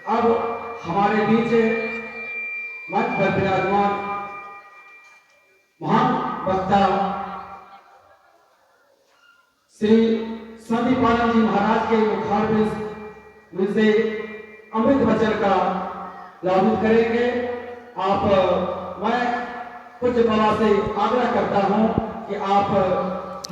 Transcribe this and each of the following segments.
अब हमारे बीच मंच पर विराजमान महान वक्ता श्री संदीपानंद जी महाराज के मुखारबिंद से अमृत वचन का लाभ करेंगे। आप मैं पूज्य बाबा से आग्रह करता हूं कि आप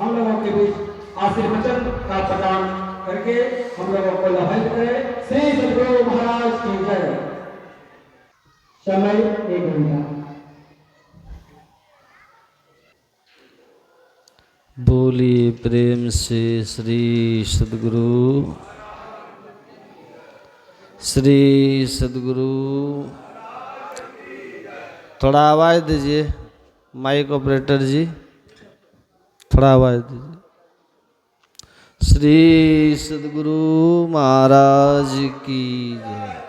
हम लोगों के बीच आशीर्वचन का प्रदान करके हम लोगों को लाभान्वित करें। श्री सद्गुरु महाराज की जय। समय 1 घंटा। बोलिए प्रेम से श्री सद्गुरु। थोड़ा आवाज़ दीजिए माइक ऑपरेटर जी, थोड़ा आवाज़ दीजिए। श्री सद्गुरु महाराज की जय।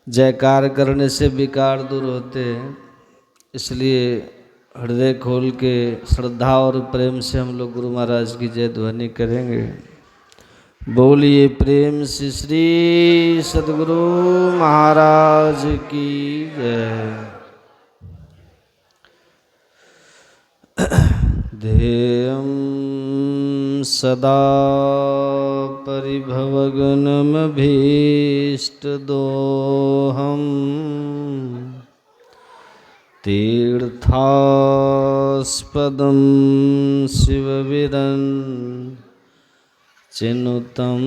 जयकार करने से विकार दूर होते हैं, इसलिए हृदय खोल के श्रद्धा और प्रेम से हम लोग गुरु महाराज की जय ध्वनि करेंगे। बोलिए प्रेम से श्री सद्गुरु महाराज की जय। ध्येयं सदा परिभवगुणमभीष्टदोहम् तीर्थास्पदं शिवविरन् चिनुतं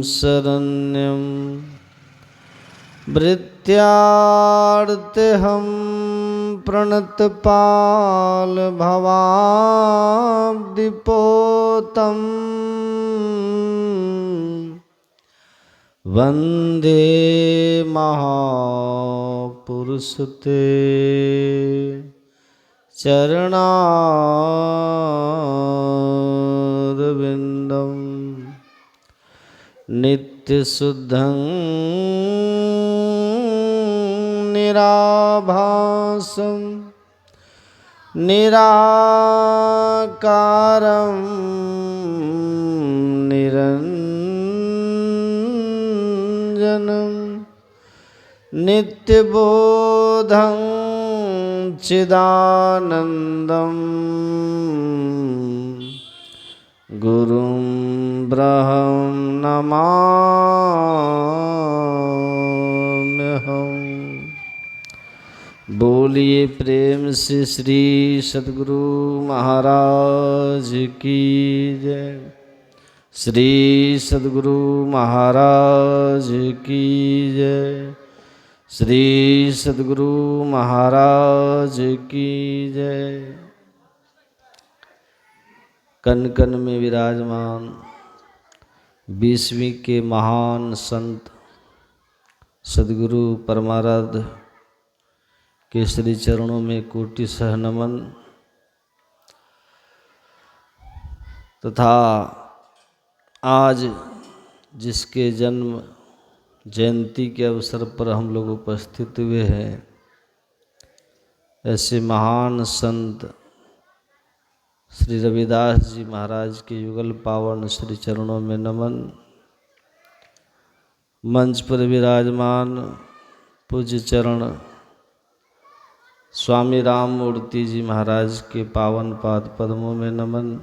शरण्यं भृत्यार्तेऽहं प्रणतपाल भवाब्धिपोतं वन्दे महापुरुषते चरणारविन्दं नित्यशुद्धं निराभासं निराकारं निरञ्जनं नित्यबोधं चिदानन्दं गुरुं ब्रह्म नमाम्यहम्। बोलिए प्रेम से श्री सद्गुरु महाराज की जय। श्री सद्गुरु महाराज की जय। श्री सद्गुरु महाराज की जय। कण कण में विराजमान 20वीं के महान संत सद्गुरु परमाराध्य के श्री चरणों में कोटि सह नमन तथा आज जिसके जन्म जयंती के अवसर पर हम लोग उपस्थित हुए हैं, ऐसे महान संत श्री रविदास जी महाराज के युगल पावन श्री चरणों में नमन। मंच पर विराजमान पूज्य चरण स्वामी राम मूर्ति जी महाराज के पावन पाद पद्मों में नमन।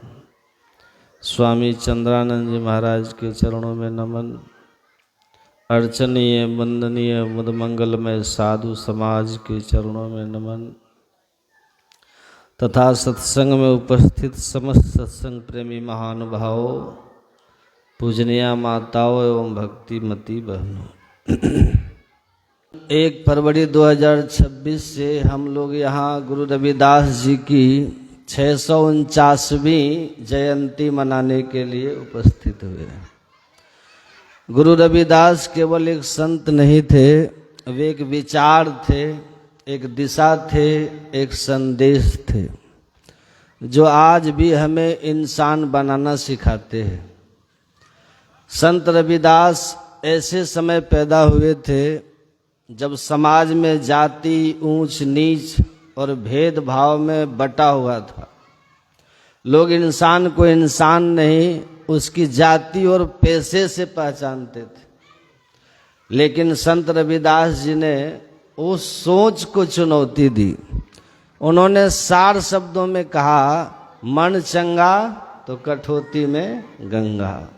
स्वामी चंद्रानंद जी महाराज के चरणों में नमन। अर्चनीय वंदनीय मुद मंगलमय साधु समाज के चरणों में नमन तथा सत्संग में उपस्थित समस्त सत्संग प्रेमी महानुभावों, पूजनीय माताओं एवं भक्तिमती बहनों। 1 फरवरी 2026 से हम लोग यहाँ गुरु रविदास जी की 649वीं जयंती मनाने के लिए उपस्थित हुए हैं। गुरु रविदास केवल एक संत नहीं थे, वे एक विचार थे, एक दिशा थे, एक संदेश थे, जो आज भी हमें इंसान बनाना सिखाते हैं। संत रविदास ऐसे समय पैदा हुए थे जब समाज में जाति, ऊंच नीच और भेदभाव में बटा हुआ था। लोग इंसान को इंसान नहीं, उसकी जाति और पेशे से पहचानते थे। लेकिन संत रविदास जी ने उस सोच को चुनौती दी। उन्होंने 4 शब्दों में कहा, मन चंगा तो कठौती में गंगा।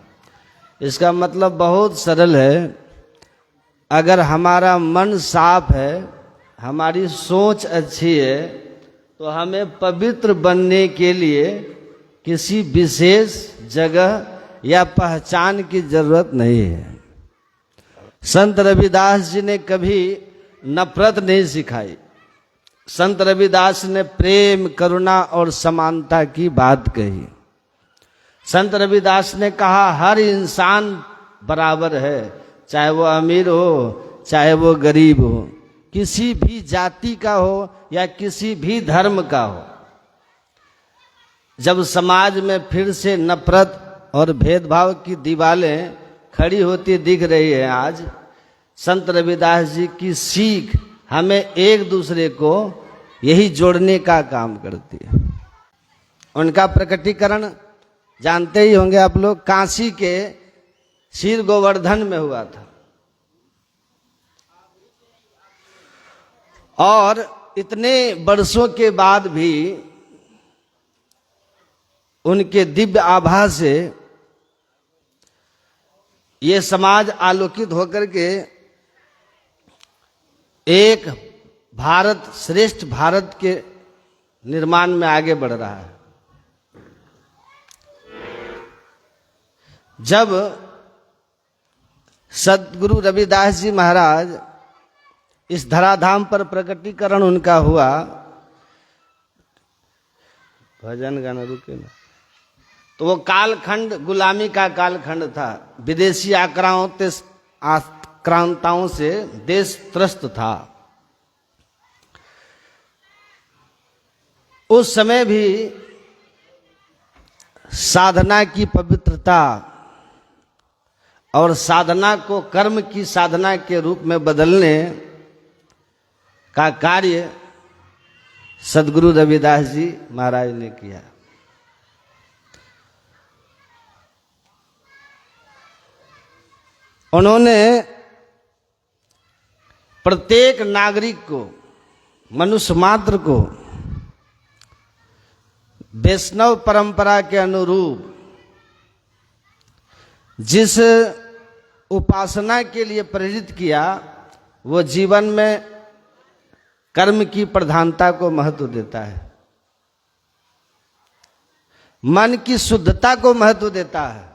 इसका मतलब बहुत सरल है, अगर हमारा मन साफ है, हमारी सोच अच्छी है, तो हमें पवित्र बनने के लिए किसी विशेष जगह या पहचान की जरूरत नहीं है। संत रविदास जी ने कभी नफरत नहीं सिखाई। संत रविदास ने प्रेम, करुणा और समानता की बात कही। संत रविदास ने कहा, हर इंसान बराबर है, चाहे वो अमीर हो चाहे वो गरीब हो, किसी भी जाति का हो या किसी भी धर्म का हो। जब समाज में फिर से नफरत और भेदभाव की दीवारें खड़ी होती दिख रही है आज, संत रविदास जी की सीख हमें एक दूसरे को यही जोड़ने का काम करती है। उनका प्रकटीकरण जानते ही होंगे आप लोग, काशी के श्री गोवर्धन में हुआ था। और इतने वर्षों के बाद भी उनके दिव्य आभा से ये समाज आलोकित होकर के एक भारत, श्रेष्ठ भारत के निर्माण में आगे बढ़ रहा है। जब सद्गुरु रविदास जी महाराज इस धराधाम पर प्रकटीकरण उनका हुआ, भजन गाना रुके ना, तो वो कालखंड गुलामी का कालखंड था। विदेशी आक्रांताओं से देश त्रस्त था। उस समय भी साधना की पवित्रता और साधना को कर्म की साधना के रूप में बदलने का कार्य सद्गुरु रविदास जी महाराज ने किया। उन्होंने प्रत्येक नागरिक को, मनुष्य मात्र को वैष्णव परंपरा के अनुरूप जिस उपासना के लिए प्रेरित किया, वो जीवन में कर्म की प्रधानता को महत्व देता है, मन की शुद्धता को महत्व देता है,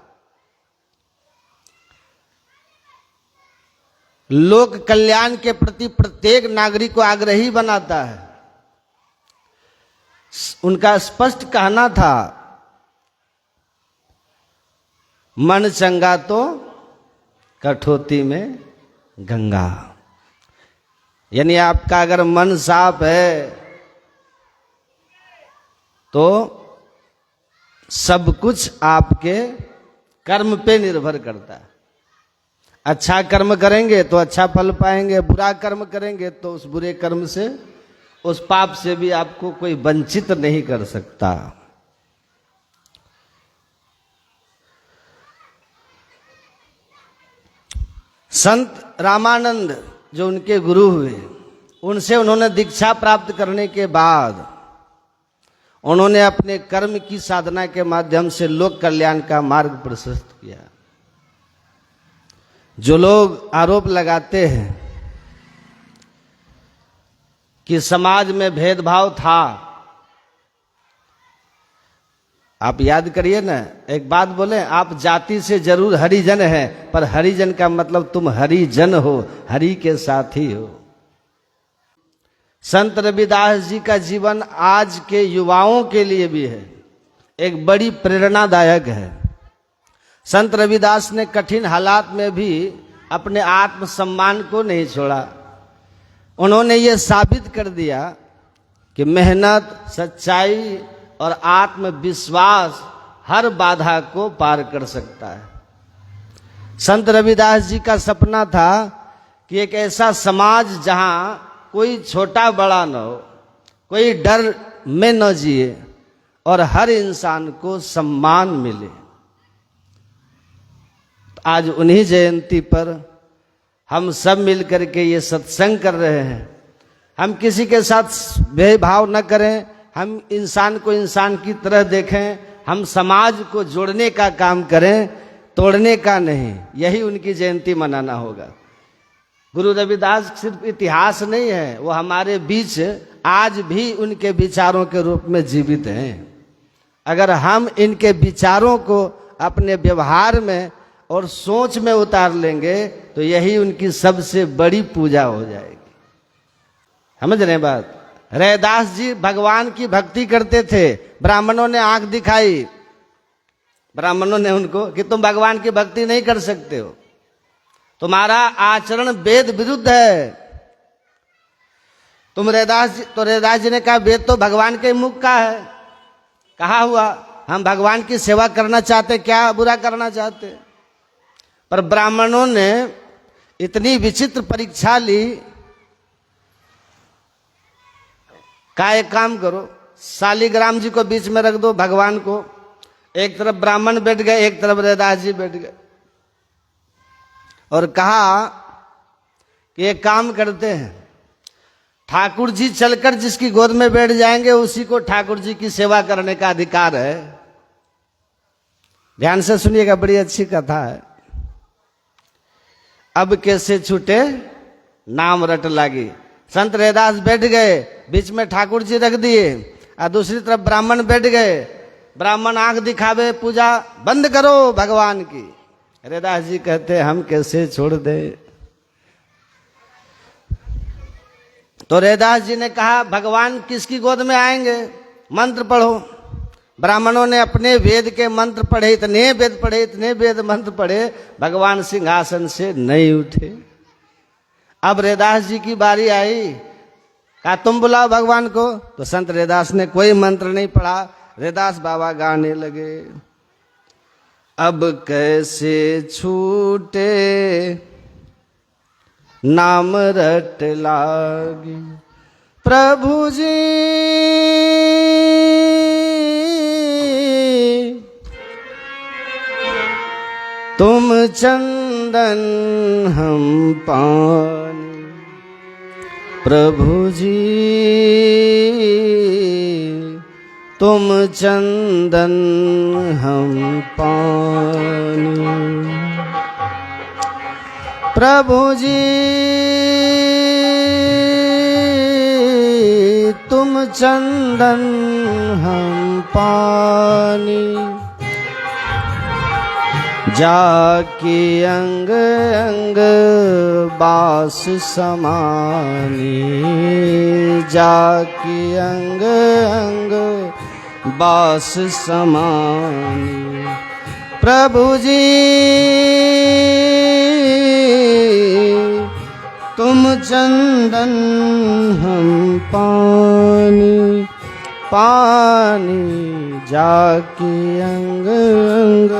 लोक कल्याण के प्रति प्रत्येक नागरिक को आग्रही बनाता है। उनका स्पष्ट कहना था, मन चंगा तो कठौती में गंगा। यानी आपका अगर मन साफ है तो सब कुछ आपके कर्म पे निर्भर करता है। अच्छा कर्म करेंगे तो अच्छा फल पाएंगे, बुरा कर्म करेंगे तो उस बुरे कर्म से, उस पाप से भी आपको कोई वंचित नहीं कर सकता। संत रामानंद जो उनके गुरु हुए, उनसे उन्होंने दीक्षा प्राप्त करने के बाद उन्होंने अपने कर्म की साधना के माध्यम से लोक कल्याण का मार्ग प्रशस्त किया। जो लोग आरोप लगाते हैं कि समाज में भेदभाव था, आप याद करिए ना, एक बात बोले, आप जाति से जरूर हरिजन है, पर हरिजन का मतलब तुम हरिजन हो, हरि के साथी हो। संत रविदास जी का जीवन आज के युवाओं के लिए भी है, एक बड़ी प्रेरणादायक है। संत रविदास ने कठिन हालात में भी अपने आत्मसम्मान को नहीं छोड़ा। उन्होंने ये साबित कर दिया कि मेहनत, सच्चाई और आत्मविश्वास हर बाधा को पार कर सकता है। संत रविदास जी का सपना था कि एक ऐसा समाज जहां कोई छोटा बड़ा न हो, कोई डर में न जिए और हर इंसान को सम्मान मिले। आज उन्हीं जयंती पर हम सब मिलकर के ये सत्संग कर रहे हैं। हम किसी के साथ भेदभाव न करें, हम इंसान को इंसान की तरह देखें, हम समाज को जोड़ने का काम करें, तोड़ने का नहीं। यही उनकी जयंती मनाना होगा। गुरु रविदास सिर्फ इतिहास नहीं है, वो हमारे बीच आज भी उनके विचारों के रूप में जीवित हैं। अगर हम इनके विचारों को अपने व्यवहार में और सोच में उतार लेंगे तो यही उनकी सबसे बड़ी पूजा हो जाएगी। समझ रहे हैं बात? रैदास जी भगवान की भक्ति करते थे। ब्राह्मणों ने आंख दिखाई, ब्राह्मणों ने उनको कि तुम भगवान की भक्ति नहीं कर सकते हो, तुम्हारा आचरण वेद विरुद्ध है। तुम रैदास जी ने कहा वेद तो भगवान के मुख का है। कहा हुआ हम भगवान की सेवा करना चाहते, क्या बुरा करना चाहते। पर ब्राह्मणों ने इतनी विचित्र परीक्षा ली। का एक काम करो, शालिग्राम जी को बीच में रख दो, भगवान को एक तरफ ब्राह्मण बैठ गए, एक तरफ रैदास जी बैठ गए, और कहा कि एक काम करते हैं, ठाकुर जी चलकर जिसकी गोद में बैठ जाएंगे उसी को ठाकुर जी की सेवा करने का अधिकार है। ध्यान से सुनिएगा, बड़ी अच्छी कथा है। अब कैसे छूटे नाम रट लागी। संत रैदास बैठ गए, बीच में ठाकुर जी रख दिए, और दूसरी तरफ ब्राह्मण बैठ गए। ब्राह्मण आंख दिखावे, पूजा बंद करो भगवान की। रैदास जी कहते हम कैसे छोड़ दें। तो रैदास जी ने कहा भगवान किसकी गोद में आएंगे, मंत्र पढ़ो। ब्राह्मणों ने अपने वेद के मंत्र पढ़े, इतने वेद पढ़े, इतने वेद मंत्र पढ़े, भगवान सिंहासन से नहीं उठे। अब रैदास जी की बारी आई, कहा तुम बुलाओ भगवान को। तो संत रैदास ने कोई मंत्र नहीं पढ़ा, रैदास बाबा गाने लगे। अब कैसे छूटे नाम रट लागी, प्रभु जी तुम चंदन हम पानी, प्रभु जी तुम चंदन हम पानी, प्रभु जी तुम चंदन हम पानी, जाकी अंग अंग बास समानी, जाकी अंग अंग बास समानी, प्रभु जी तुम चंदन हम पानी, पानी जाकी अंग अंग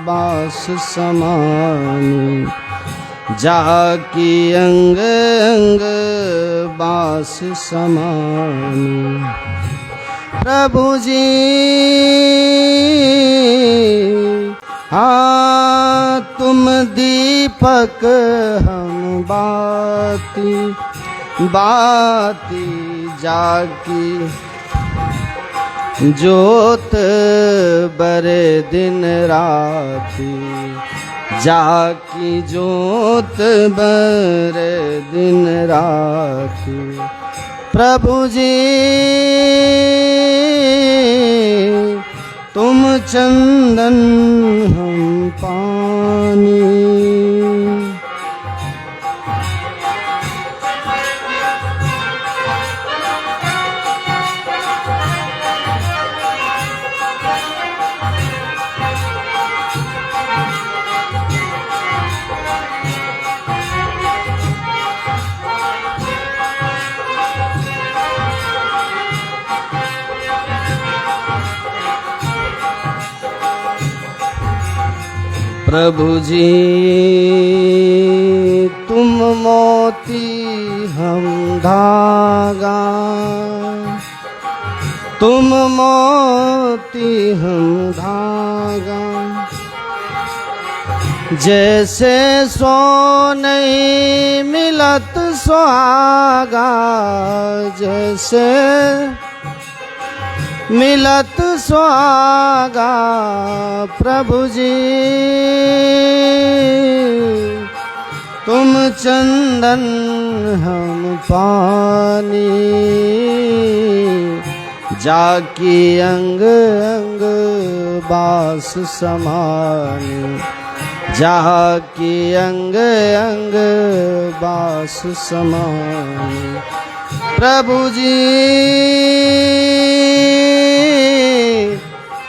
बास समानी, जाकी अंग अंग बास समानी, प्रभु जी हाँ तुम दीपक हम बाती, बाती जाकी जोत बरे दिन राती, जाकी जोत बरे दिन राती, प्रभु जी तुम चंदन हम पानी। प्रभु जी तुम मोती हम धागा, तुम मोती हम धागा, जैसे सो नहीं मिलत सुहागा, जैसे मिलत सुहागा प्रभु जी, तुम चंदन हम पानी, जाकी अंग अंग बास समानी, जाकी अंग अंग बास समानी प्रभु जी,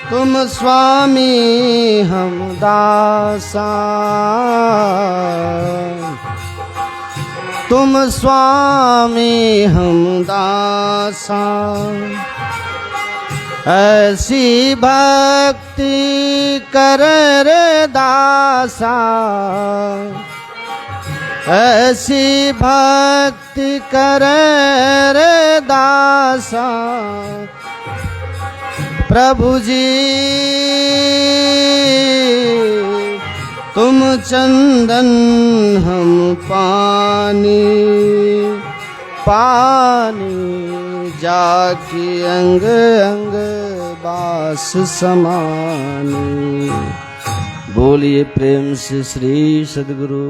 तुम स्वामी हम दासा, तुम स्वामी हम दासा, ऐसी भक्ति कर रे दासा, ऐसी भक्ति कर रे दासा प्रभु जी, तुम चंदन हम पानी, पानी जाकी अंग अंग बास समानी। बोलिए प्रेम से श्री सद्गुरु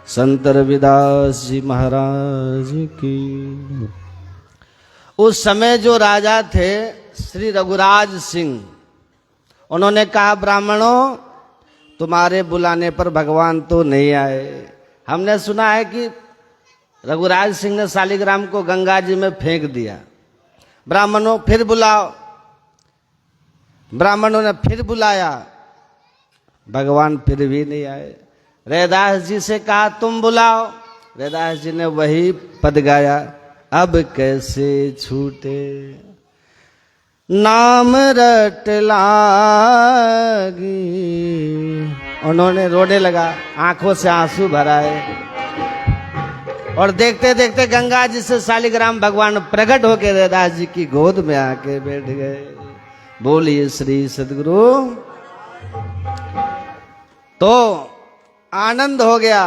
संत रविदास जी महाराज की। उस समय जो राजा थे श्री रघुराज सिंह, उन्होंने कहा ब्राह्मणों तुम्हारे बुलाने पर भगवान तो नहीं आए। हमने सुना है कि रघुराज सिंह ने शालिग्राम को गंगा जी में फेंक दिया। ब्राह्मणों फिर बुलाओ, ब्राह्मणों ने फिर बुलाया, भगवान फिर भी नहीं आए। रैदास जी से कहा तुम बुलाओ, रैदास जी ने वही पद गाया, अब कैसे छूटे नाम रट लागी। उन्होंने रोने लगा, आंखों से आंसू भराए और देखते देखते गंगा जी से शालिग्राम भगवान प्रकट होकर रैदास जी की गोद में आके बैठ गए। बोलिए श्री सद्गुरु। तो आनंद हो गया।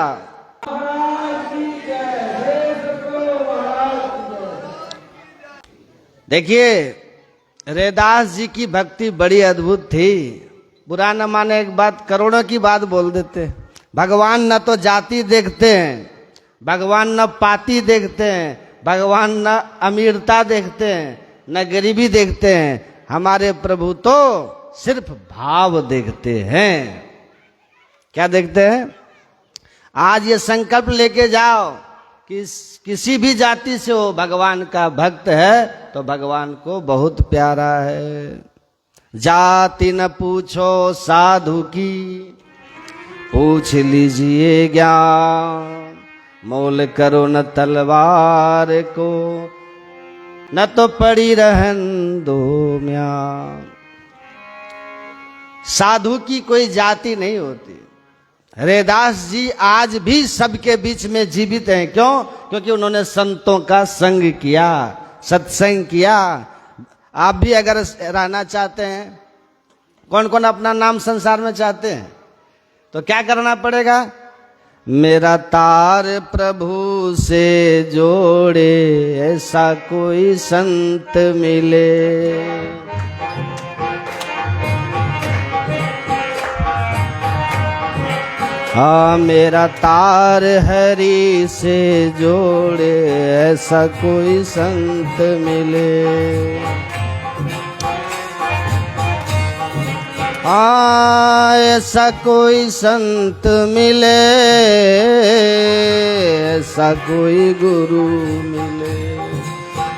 देखिए रैदास जी की भक्ति बड़ी अद्भुत थी। बुरा न माने एक बात, करोड़ों की बात बोल देते। भगवान न तो जाति देखते हैं, भगवान न पाती देखते हैं, भगवान न अमीरता देखते हैं, न गरीबी देखते हैं। हमारे प्रभु तो सिर्फ भाव देखते हैं। क्या देखते हैं? आज ये संकल्प लेके जाओ कि किसी भी जाति से हो, भगवान का भक्त है तो भगवान को बहुत प्यारा है। जाति न पूछो साधु की, पूछ लीजिए ज्ञान। मोल करो न तलवार को, न तो पड़ी रहन दो म्यान। साधु की कोई जाति नहीं होती। रैदास जी आज भी सबके बीच में जीवित हैं। क्यों? क्योंकि उन्होंने संतों का संग किया, सत्संग किया। आप भी अगर रहना चाहते हैं, कौन कौन अपना नाम संसार में चाहते हैं, तो क्या करना पड़ेगा? मेरा तार प्रभु से जोड़े, ऐसा कोई संत मिले। हाँ मेरा तार हरि से जोड़े, ऐसा कोई संत मिले। हाँ ऐसा कोई संत मिले, ऐसा कोई गुरु मिले।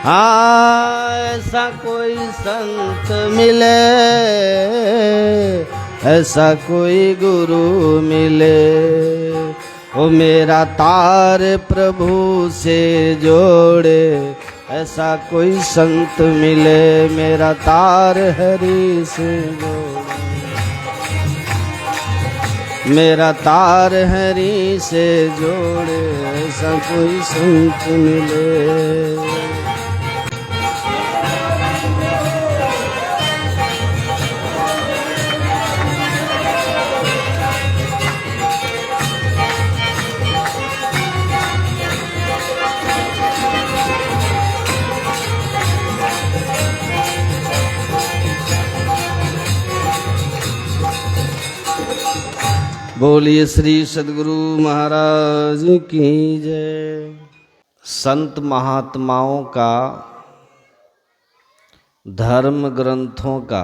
हाँ ऐसा कोई संत मिले, ऐसा कोई गुरु मिले। ओ मेरा तार प्रभु से जोड़े, ऐसा कोई संत मिले। मेरा तार हरि से जोड़े, मेरा तार हरि से जोड़े, ऐसा कोई संत मिले। बोलिए श्री सद्गुरु महाराज की जय। संत महात्माओं का, धर्म ग्रंथों का,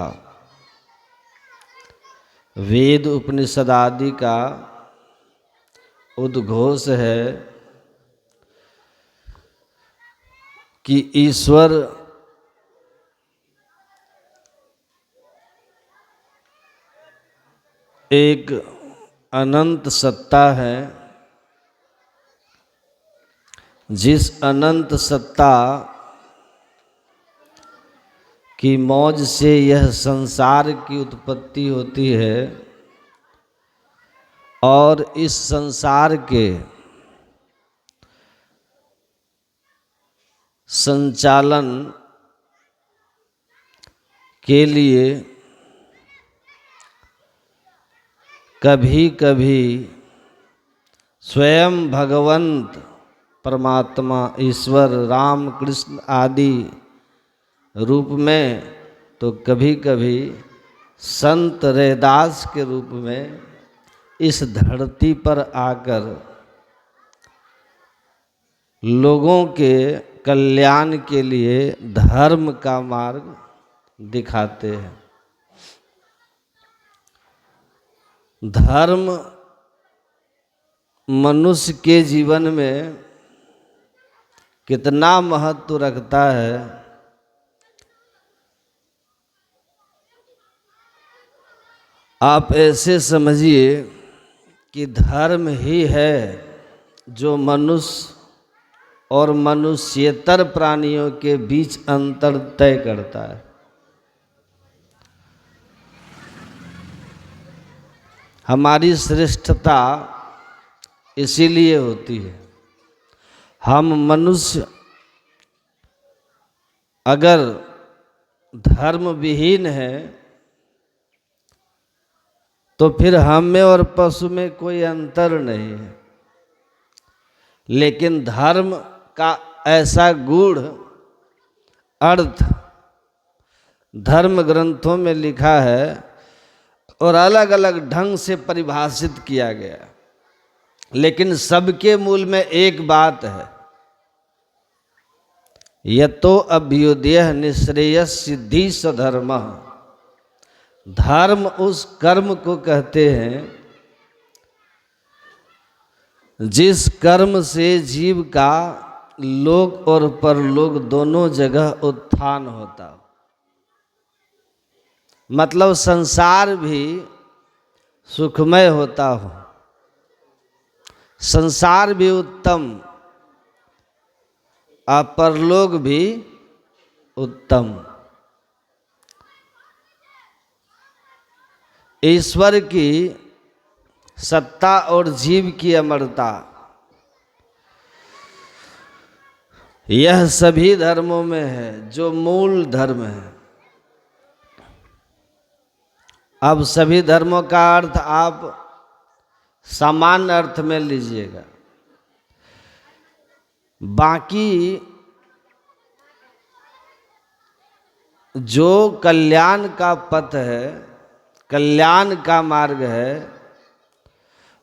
वेद उपनिषद आदि का उद्घोष है कि ईश्वर एक अनंत सत्ता है। जिस अनंत सत्ता की मौज से यह संसार की उत्पत्ति होती है और इस संसार के संचालन के लिए कभी कभी स्वयं भगवंत परमात्मा ईश्वर राम कृष्ण आदि रूप में, तो कभी कभी संत रैदास के रूप में इस धरती पर आकर लोगों के कल्याण के लिए धर्म का मार्ग दिखाते हैं। धर्म मनुष्य के जीवन में कितना महत्व रखता है, आप ऐसे समझिए कि धर्म ही है जो मनुष्य और मनुष्येतर प्राणियों के बीच अंतर तय करता है। हमारी श्रेष्ठता इसीलिए होती है। हम मनुष्य अगर धर्म विहीन है तो फिर हम में और पशु में कोई अंतर नहीं है। लेकिन धर्म का ऐसा गूढ़ अर्थ धर्म ग्रंथों में लिखा है और अलग अलग ढंग से परिभाषित किया गया, लेकिन सबके मूल में एक बात है, यतो अभ्युदय निःश्रेयस सिद्धि स्वधर्म। धर्म उस कर्म को कहते हैं जिस कर्म से जीव का लोक और परलोक दोनों जगह उत्थान होता हो। मतलब संसार भी सुखमय होता हो, संसार भी उत्तम और परलोक भी उत्तम। ईश्वर की सत्ता और जीव की अमरता, यह सभी धर्मों में है जो मूल धर्म है। अब सभी धर्मों का अर्थ आप सामान्य अर्थ में लीजिएगा, बाकी जो कल्याण का पथ है, कल्याण का मार्ग है,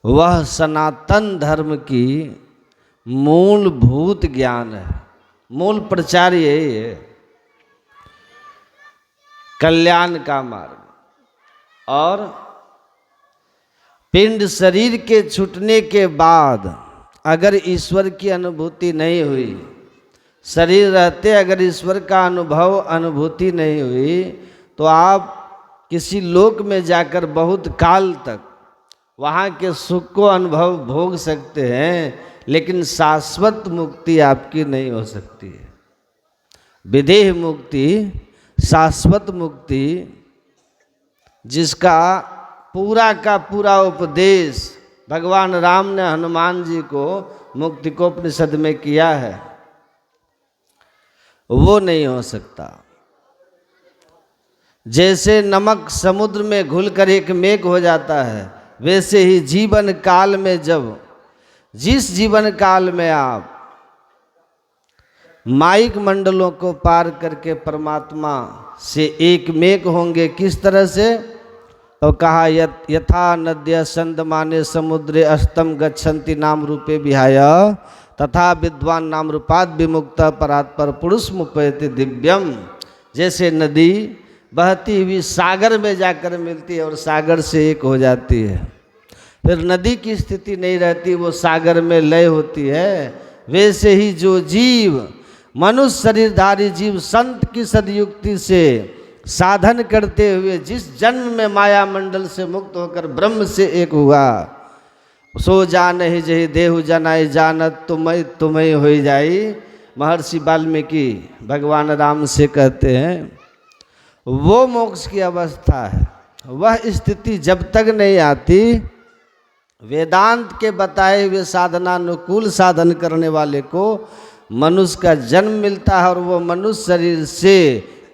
वह सनातन धर्म की मूलभूत ज्ञान है। मूल प्रचार यही है, कल्याण का मार्ग। और पिंड शरीर के छूटने के बाद अगर ईश्वर की अनुभूति नहीं हुई, शरीर रहते अगर ईश्वर का अनुभूति नहीं हुई, तो आप किसी लोक में जाकर बहुत काल तक वहाँ के सुख को अनुभव भोग सकते हैं, लेकिन शाश्वत मुक्ति आपकी नहीं हो सकती है। विदेह मुक्ति, शाश्वत मुक्ति, जिसका पूरा का पूरा उपदेश भगवान राम ने हनुमान जी को मुक्तिकोपनिषद में किया है, वो नहीं हो सकता। जैसे नमक समुद्र में घुलकर एक मेघ हो जाता है, वैसे ही जीवन काल में जिस जीवन काल में आप माइक मंडलों को पार करके परमात्मा से एक मेघ होंगे, किस तरह से? तो कहा यथा नद्य संदमाने समुद्रे अस्तम गच्छन्ति नाम रूपे विहाय तथा विद्वान नाम रूपाद विमुक्त परात्पर पुरुष मुपयति दिव्यम। जैसे नदी बहती हुई सागर में जाकर मिलती है और सागर से एक हो जाती है, फिर नदी की स्थिति नहीं रहती, वो सागर में लय होती है, वैसे ही जो जीव मनुष्य शरीरधारी जीव संत की सदयुक्ति से साधन करते हुए जिस जन्म में माया मंडल से मुक्त होकर ब्रह्म से एक हुआ, सो जान ही जही देहु जनाई जानत तुम्हें तुम्हें हो जाई। महर्षि वाल्मीकि भगवान राम से कहते हैं वो मोक्ष की अवस्था है। वह स्थिति जब तक नहीं आती, वेदांत के बताए हुए साधनानुकूल साधन करने वाले को मनुष्य का जन्म मिलता है और वो मनुष्य शरीर से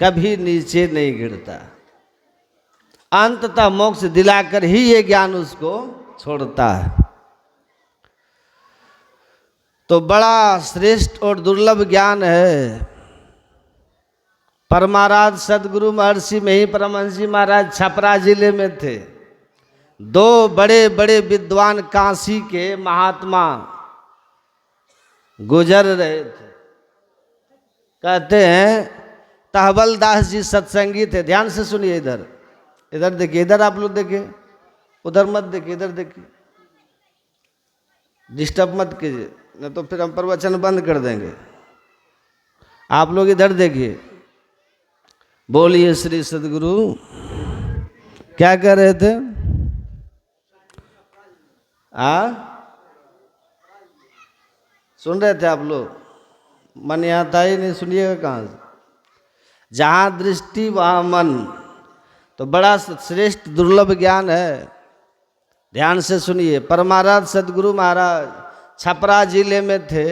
कभी नीचे नहीं गिरता, अंततः मोक्ष दिलाकर ही ये ज्ञान उसको छोड़ता है। तो बड़ा श्रेष्ठ और दुर्लभ ज्ञान है। परमाराध सदगुरु महर्षि मही परमहंस जी महाराज छपरा जिले में थे। दो बड़े बड़े विद्वान काशी के महात्मा गुजर रहे थे। कहते हैं तहबल दास जी सत्संगी थे। ध्यान से सुनिए, इधर इधर देखिए, इधर आप लोग देखिए, उधर मत देखिए, इधर देखिए, डिस्टर्ब मत कीजिए, नहीं तो फिर हम प्रवचन बंद कर देंगे। आप लोग इधर देखिए। बोलिए श्री सदगुरु। क्या कह रहे थे? सुन रहे थे आप लोग? मन यहाँ था ही नहीं, सुनिएगा कहाँ से? जहाँ दृष्टि वहाँ मन। तो बड़ा श्रेष्ठ दुर्लभ ज्ञान है। ध्यान से सुनिए। परमाराध सदगुरु महाराज छपरा जिले में थे।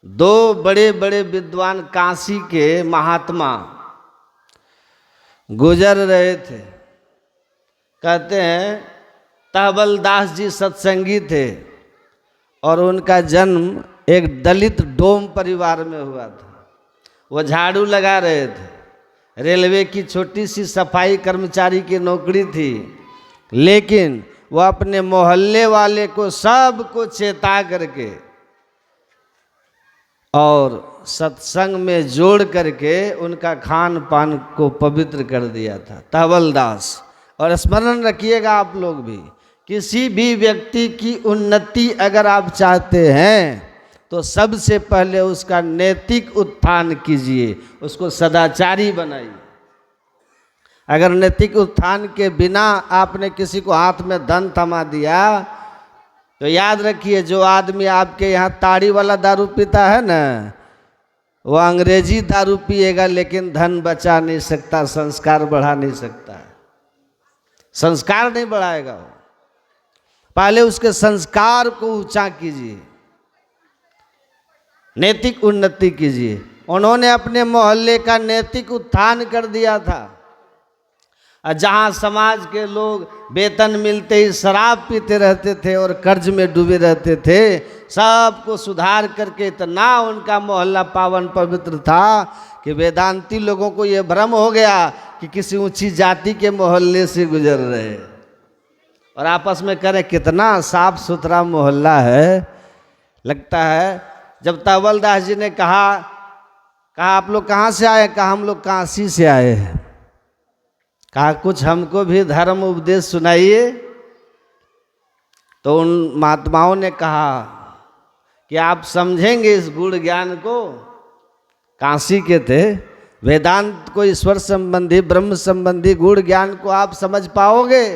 दो बड़े बड़े विद्वान काशी के महात्मा गुजर रहे थे। कहते हैं तहबल दास जी सत्संगी थे और उनका जन्म एक दलित डोम परिवार में हुआ था। वो झाड़ू लगा रहे थे। रेलवे की छोटी सी सफाई कर्मचारी की नौकरी थी, लेकिन वो अपने मोहल्ले वाले को सबको चेता करके और सत्संग में जोड़ करके उनका खान पान को पवित्र कर दिया था तहबल दास। और स्मरण रखिएगा आप लोग भी, किसी भी व्यक्ति की उन्नति अगर आप चाहते हैं तो सबसे पहले उसका नैतिक उत्थान कीजिए, उसको सदाचारी बनाइए। अगर नैतिक उत्थान के बिना आपने किसी को हाथ में धन थमा दिया तो याद रखिए, जो आदमी आपके यहाँ ताड़ी वाला दारू पीता है ना, वो अंग्रेजी दारू पिएगा लेकिन धन बचा नहीं सकता, संस्कार बढ़ा नहीं सकता है। संस्कार नहीं बढ़ाएगा वो। पहले उसके संस्कार को ऊंचा कीजिए, नैतिक उन्नति कीजिए। उन्होंने अपने मोहल्ले का नैतिक उत्थान कर दिया था। जहाँ समाज के लोग वेतन मिलते ही शराब पीते रहते थे और कर्ज में डूबे रहते थे, सबको सुधार करके इतना उनका मोहल्ला पावन पवित्र था कि वेदांती लोगों को ये भ्रम हो गया कि किसी ऊंची जाति के मोहल्ले से गुजर रहे और आपस में करें कितना साफ सुथरा मोहल्ला है। लगता है जब तहबल दास जी ने कहा आप लोग कहाँ से आए? कहा हम लोग काशी से आए हैं। कहा कुछ हमको भी धर्म उपदेश सुनाइए। तो उन महात्माओं ने कहा कि आप समझेंगे इस गुण ज्ञान को। काशी के थे, वेदांत को, ईश्वर संबंधी ब्रह्म संबंधी गुण ज्ञान को आप समझ पाओगे?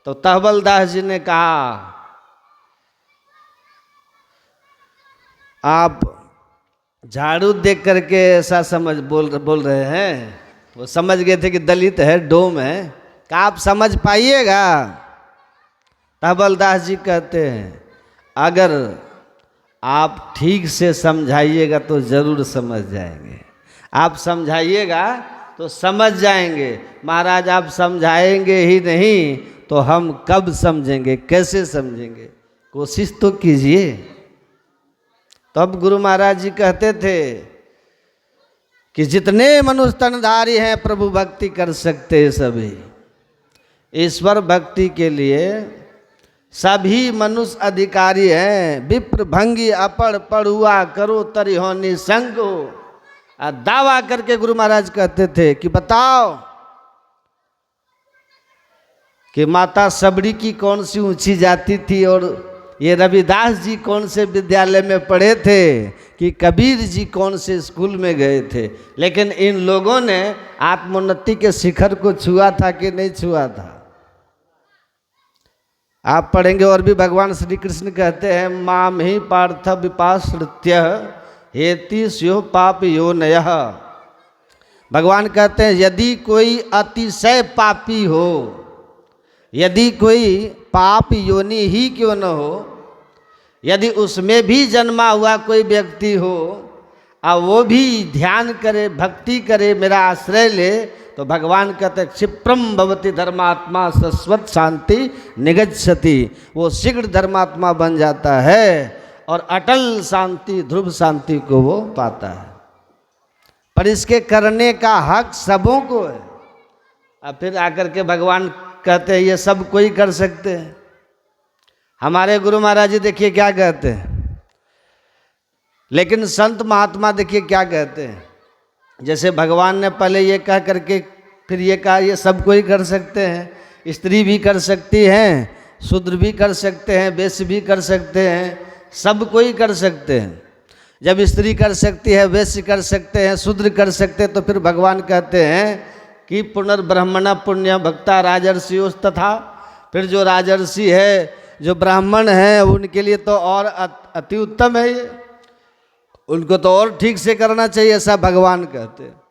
तो तहबल दास जी ने कहा आप झाड़ू देख करके ऐसा समझ बोल रहे हैं। वो समझ गए थे कि दलित है, डोम है। क्या आप समझ पाइएगा? तहबल दास जी कहते हैं अगर आप ठीक से समझाइएगा तो जरूर समझ जाएंगे। आप समझाइएगा तो समझ जाएंगे। महाराज आप समझाएंगे ही नहीं तो हम कब समझेंगे, कैसे समझेंगे? कोशिश तो कीजिए। तब गुरु महाराज जी कहते थे कि जितने मनुष्य तनधारी हैं प्रभु भक्ति कर सकते हैं सभी। ईश्वर भक्ति के लिए सभी मनुष्य अधिकारी हैं। विप्र भंगी अपड़ पड़ुआ करो तरिहो निसंग हो। दावा करके गुरु महाराज कहते थे कि बताओ कि माता सबरी की कौन सी ऊंची जाति थी और ये रविदास जी कौन से विद्यालय में पढ़े थे कि कबीर जी कौन से स्कूल में गए थे, लेकिन इन लोगों ने आत्मोन्नति के शिखर को छुआ था कि नहीं छुआ था। आप पढ़ेंगे और भी भगवान श्री कृष्ण कहते हैं माम ही पार्थ विपाश्रित्य हेति स्यो पाप यो नयः। भगवान कहते हैं यदि कोई अतिशय पापी हो, यदि कोई पाप योनि ही क्यों न हो, यदि उसमें भी जन्मा हुआ कोई व्यक्ति हो और वो भी ध्यान करे भक्ति करे मेरा आश्रय ले, तो भगवान कहते क्षिप्रम भवति धर्मात्मा शाश्वत शांति निगच्छति। वो शीघ्र धर्मात्मा बन जाता है और अटल शांति ध्रुव शांति को वो पाता है। पर इसके करने का हक सबों को है। अब फिर आकर के भगवान कहते हैं ये सब कोई कर सकते हैं। हमारे गुरु महाराज जी देखिए क्या कहते हैं, लेकिन संत महात्मा देखिए क्या कहते हैं। जैसे भगवान ने पहले ये कह करके फिर ये कहा ये सब कोई कर सकते हैं, स्त्री भी कर सकती हैं, शूद्र भी कर सकते हैं, वैश्य भी कर सकते हैं, सब कोई कर सकते हैं। जब स्त्री कर सकती है, वैश्य कर सकते हैं, शूद्र कर सकते हैं, तो फिर भगवान कहते हैं कि पुनर्ब्रह्मण पुण्य भक्ता राजर्षियों तथा। फिर जो राजर्षि है जो ब्राह्मण है उनके लिए तो और अति उत्तम है ये, उनको तो और ठीक से करना चाहिए, ऐसा भगवान कहते हैं।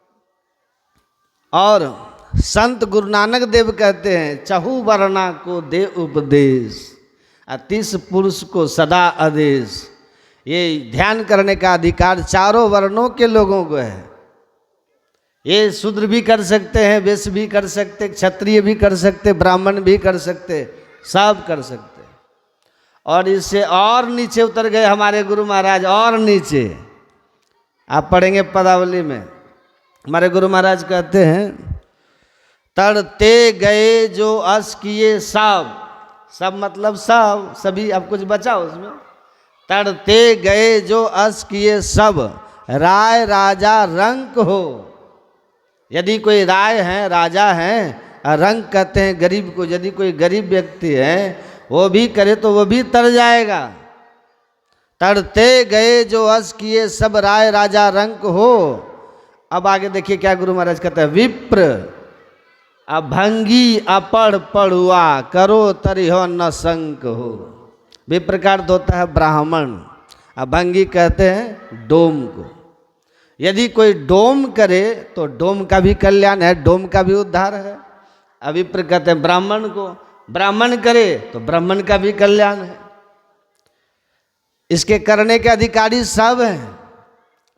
और संत गुरु नानक देव कहते हैं चहु वर्णा को दे उपदेश, 30 पुरुष को सदा आदेश। ये ध्यान करने का अधिकार चारों वर्णों के लोगों को है। ये शूद्र भी कर सकते हैं, वैश्य भी कर सकते, क्षत्रिय भी कर सकते, ब्राह्मण भी कर सकते, सब कर सकते। और इससे और नीचे उतर गए हमारे गुरु महाराज, और नीचे आप पढ़ेंगे पदावली में हमारे गुरु महाराज कहते हैं तड़ते गए जो अस किए सब, सब मतलब सब, सभी, अब कुछ बचा उसमें। तड़ते गए जो अस किए सब राय राजा रंक हो। यदि कोई राय है, राजा है, रंग कहते हैं गरीब को, यदि कोई गरीब व्यक्ति है वो भी करे तो वो भी तर जाएगा। तड़ते गए जो अस किए सब राय राजा रंक हो। अब आगे देखिए क्या गुरु महाराज कहते हैं विप्र अभंगी अपड़ पड़ुआ करो तरिहो न संक हो। विप्र का अर्थ होता है ब्राह्मण, अभंगी कहते हैं डोम को। यदि कोई डोम करे तो डोम का भी कल्याण है, डोम का भी उद्धार है। अविप्र कहते हैं ब्राह्मण को, ब्राह्मण करे तो ब्राह्मण का भी कल्याण है। इसके करने के अधिकारी सब हैं,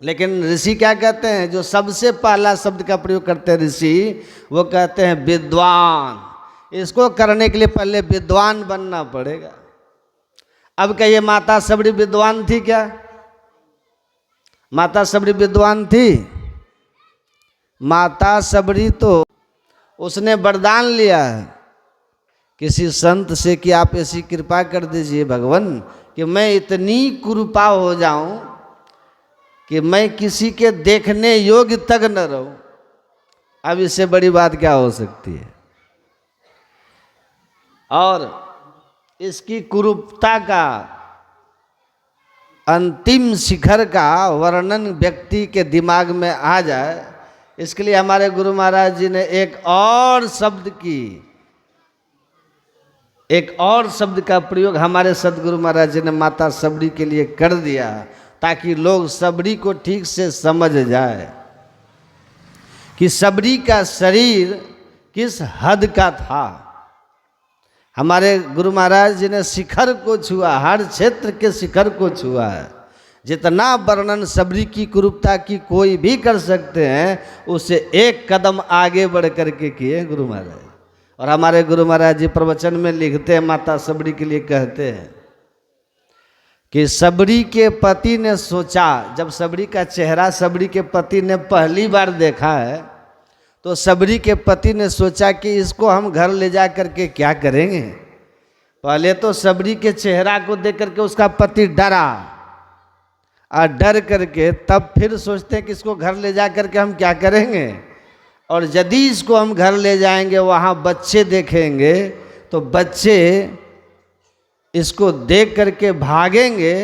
लेकिन ऋषि क्या कहते हैं, जो सबसे पहला शब्द का प्रयोग करते हैं ऋषि, वो कहते हैं विद्वान। इसको करने के लिए पहले विद्वान बनना पड़ेगा। अब क्या ये माता सबरी विद्वान थी क्या? माता सबरी विद्वान थी? माता सबरी तो उसने वरदान लिया है किसी संत से कि आप ऐसी कृपा कर दीजिए भगवान कि मैं इतनी कृपा हो जाऊं कि मैं किसी के देखने योग्य तक न रहूं। अब इससे बड़ी बात क्या हो सकती है? और इसकी कुरूपता का अंतिम शिखर का वर्णन व्यक्ति के दिमाग में आ जाए, इसके लिए हमारे गुरु महाराज जी ने एक और शब्द का प्रयोग हमारे सदगुरु महाराज जी ने माता सबरी के लिए कर दिया, ताकि लोग सबरी को ठीक से समझ जाए कि सबरी का शरीर किस हद का था। हमारे गुरु महाराज जी ने शिखर को छुआ, हर क्षेत्र के शिखर को छुआ है। जितना वर्णन सबरी की कुरूपता की कोई भी कर सकते हैं, उससे एक कदम आगे बढ़ करके किए गुरु महाराज। और हमारे गुरु महाराज जी प्रवचन में लिखते हैं, माता सबरी के लिए कहते हैं कि सबरी के पति ने सोचा, जब सबरी का चेहरा सबरी के पति ने पहली बार देखा है तो सबरी के पति ने सोचा कि इसको हम घर ले जा करके क्या करेंगे। पहले तो सबरी के चेहरा को देख करके उसका पति डरा, और डर करके तब फिर सोचते हैं कि इसको घर ले जा करके हम क्या करेंगे, और यदि इसको हम घर ले जाएंगे वहाँ बच्चे देखेंगे तो बच्चे इसको देख करके भागेंगे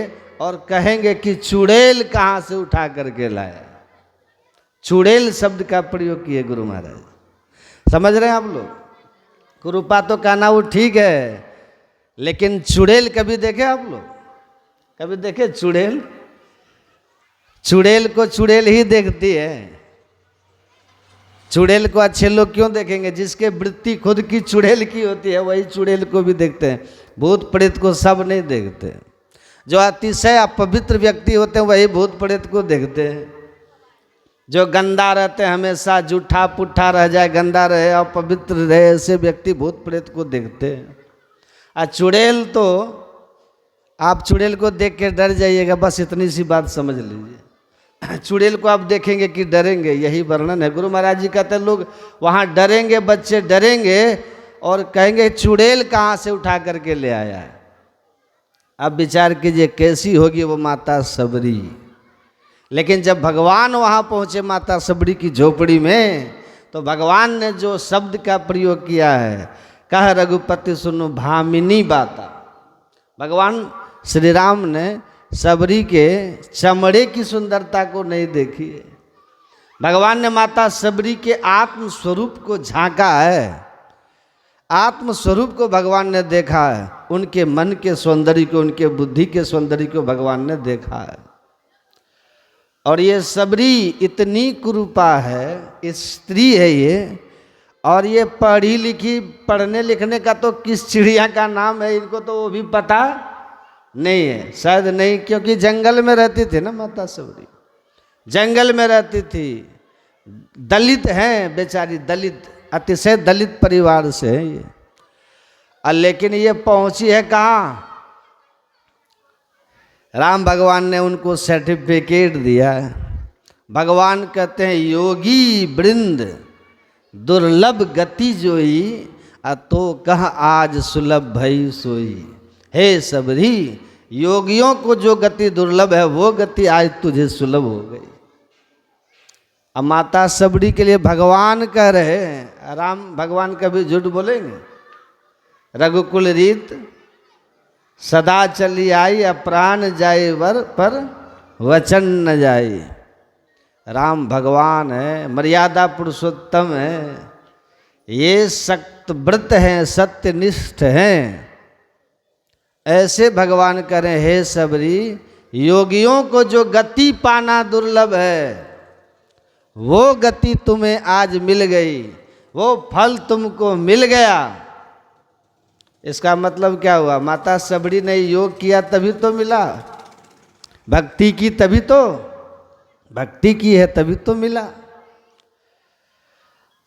और कहेंगे कि चुड़ैल कहाँ से उठा करके लाया। चुड़ैल शब्द का प्रयोग किए गुरु महाराज। समझ रहे हैं आप लोग? कुरूपा तो कहना वो ठीक है, लेकिन चुड़ैल कभी देखे आप लोग? कभी देखे चुड़ैल? चुड़ैल को चुड़ैल ही देखती है। चुड़ैल को अच्छे लोग क्यों देखेंगे? जिसके वृत्ति खुद की चुड़ैल की होती है वही चुड़ैल को भी देखते हैं। भूत प्रेत को सब नहीं देखते। जो अतिशय अपवित्र व्यक्ति होते हैं वही भूत प्रेत को देखते हैं। जो गंदा रहते हैं, हमेशा जूठा पुट्ठा रह जाए, गंदा रहे, अपवित्र रहे, ऐसे व्यक्ति भूत प्रेत को देखते हैं। और चुड़ैल तो आप चुड़ैल को देख के डर जाइएगा, बस इतनी सी बात समझ लीजिए। चुड़ैल को आप देखेंगे कि डरेंगे, यही वर्णन है। गुरु महाराज जी कहते हैं लोग वहाँ डरेंगे, बच्चे डरेंगे और कहेंगे चुड़ैल कहाँ से उठा करके ले आया है। अब विचार कीजिए कैसी होगी वो माता सबरी। लेकिन जब भगवान वहाँ पहुँचे माता सबरी की झोपड़ी में, तो भगवान ने जो शब्द का प्रयोग किया है, कह रघुपति सुनो भामिनी बाता। भगवान श्री राम ने सबरी के चमड़े की सुंदरता को नहीं देखी है। भगवान ने माता सबरी के आत्म स्वरूप को झांका है। आत्म स्वरूप को भगवान ने देखा है। उनके मन के सौंदर्य को, उनके बुद्धि के सौंदर्य को भगवान ने देखा है। और ये सबरी इतनी कुरूपा है, स्त्री है ये, और ये पढ़ी लिखी, पढ़ने लिखने का तो किस चिड़िया का नाम है इनको तो वो भी पता नहीं है, शायद नहीं, क्योंकि जंगल में रहती थी ना माता सबरी, जंगल में रहती थी। दलित हैं बेचारी, दलित, अतिशय दलित परिवार से है ये। लेकिन ये पहुंची है कहाँ? राम भगवान ने उनको सर्टिफिकेट दिया है। भगवान कहते हैं योगी वृंद दुर्लभ गति जोई, तो कह आज सुलभ भई सोई। हे सबरी, योगियों को जो गति दुर्लभ है वो गति आज तुझे सुलभ हो गई। अब माता सबरी के लिए भगवान कह रहे हैं, राम भगवान कभी झूठ बोलेंगे? रघुकुल रीत सदा चली आई, अप्राण जाए वर पर वचन न जाए। राम भगवान है, मर्यादा पुरुषोत्तम है, ये सक्त व्रत हैं, सत्यनिष्ठ हैं। ऐसे भगवान करें, हे सबरी, योगियों को जो गति पाना दुर्लभ है वो गति तुम्हें आज मिल गई, वो फल तुमको मिल गया। इसका मतलब क्या हुआ? माता सबरी ने योग किया तभी तो मिला, भक्ति की तभी तो, भक्ति की है तभी तो मिला।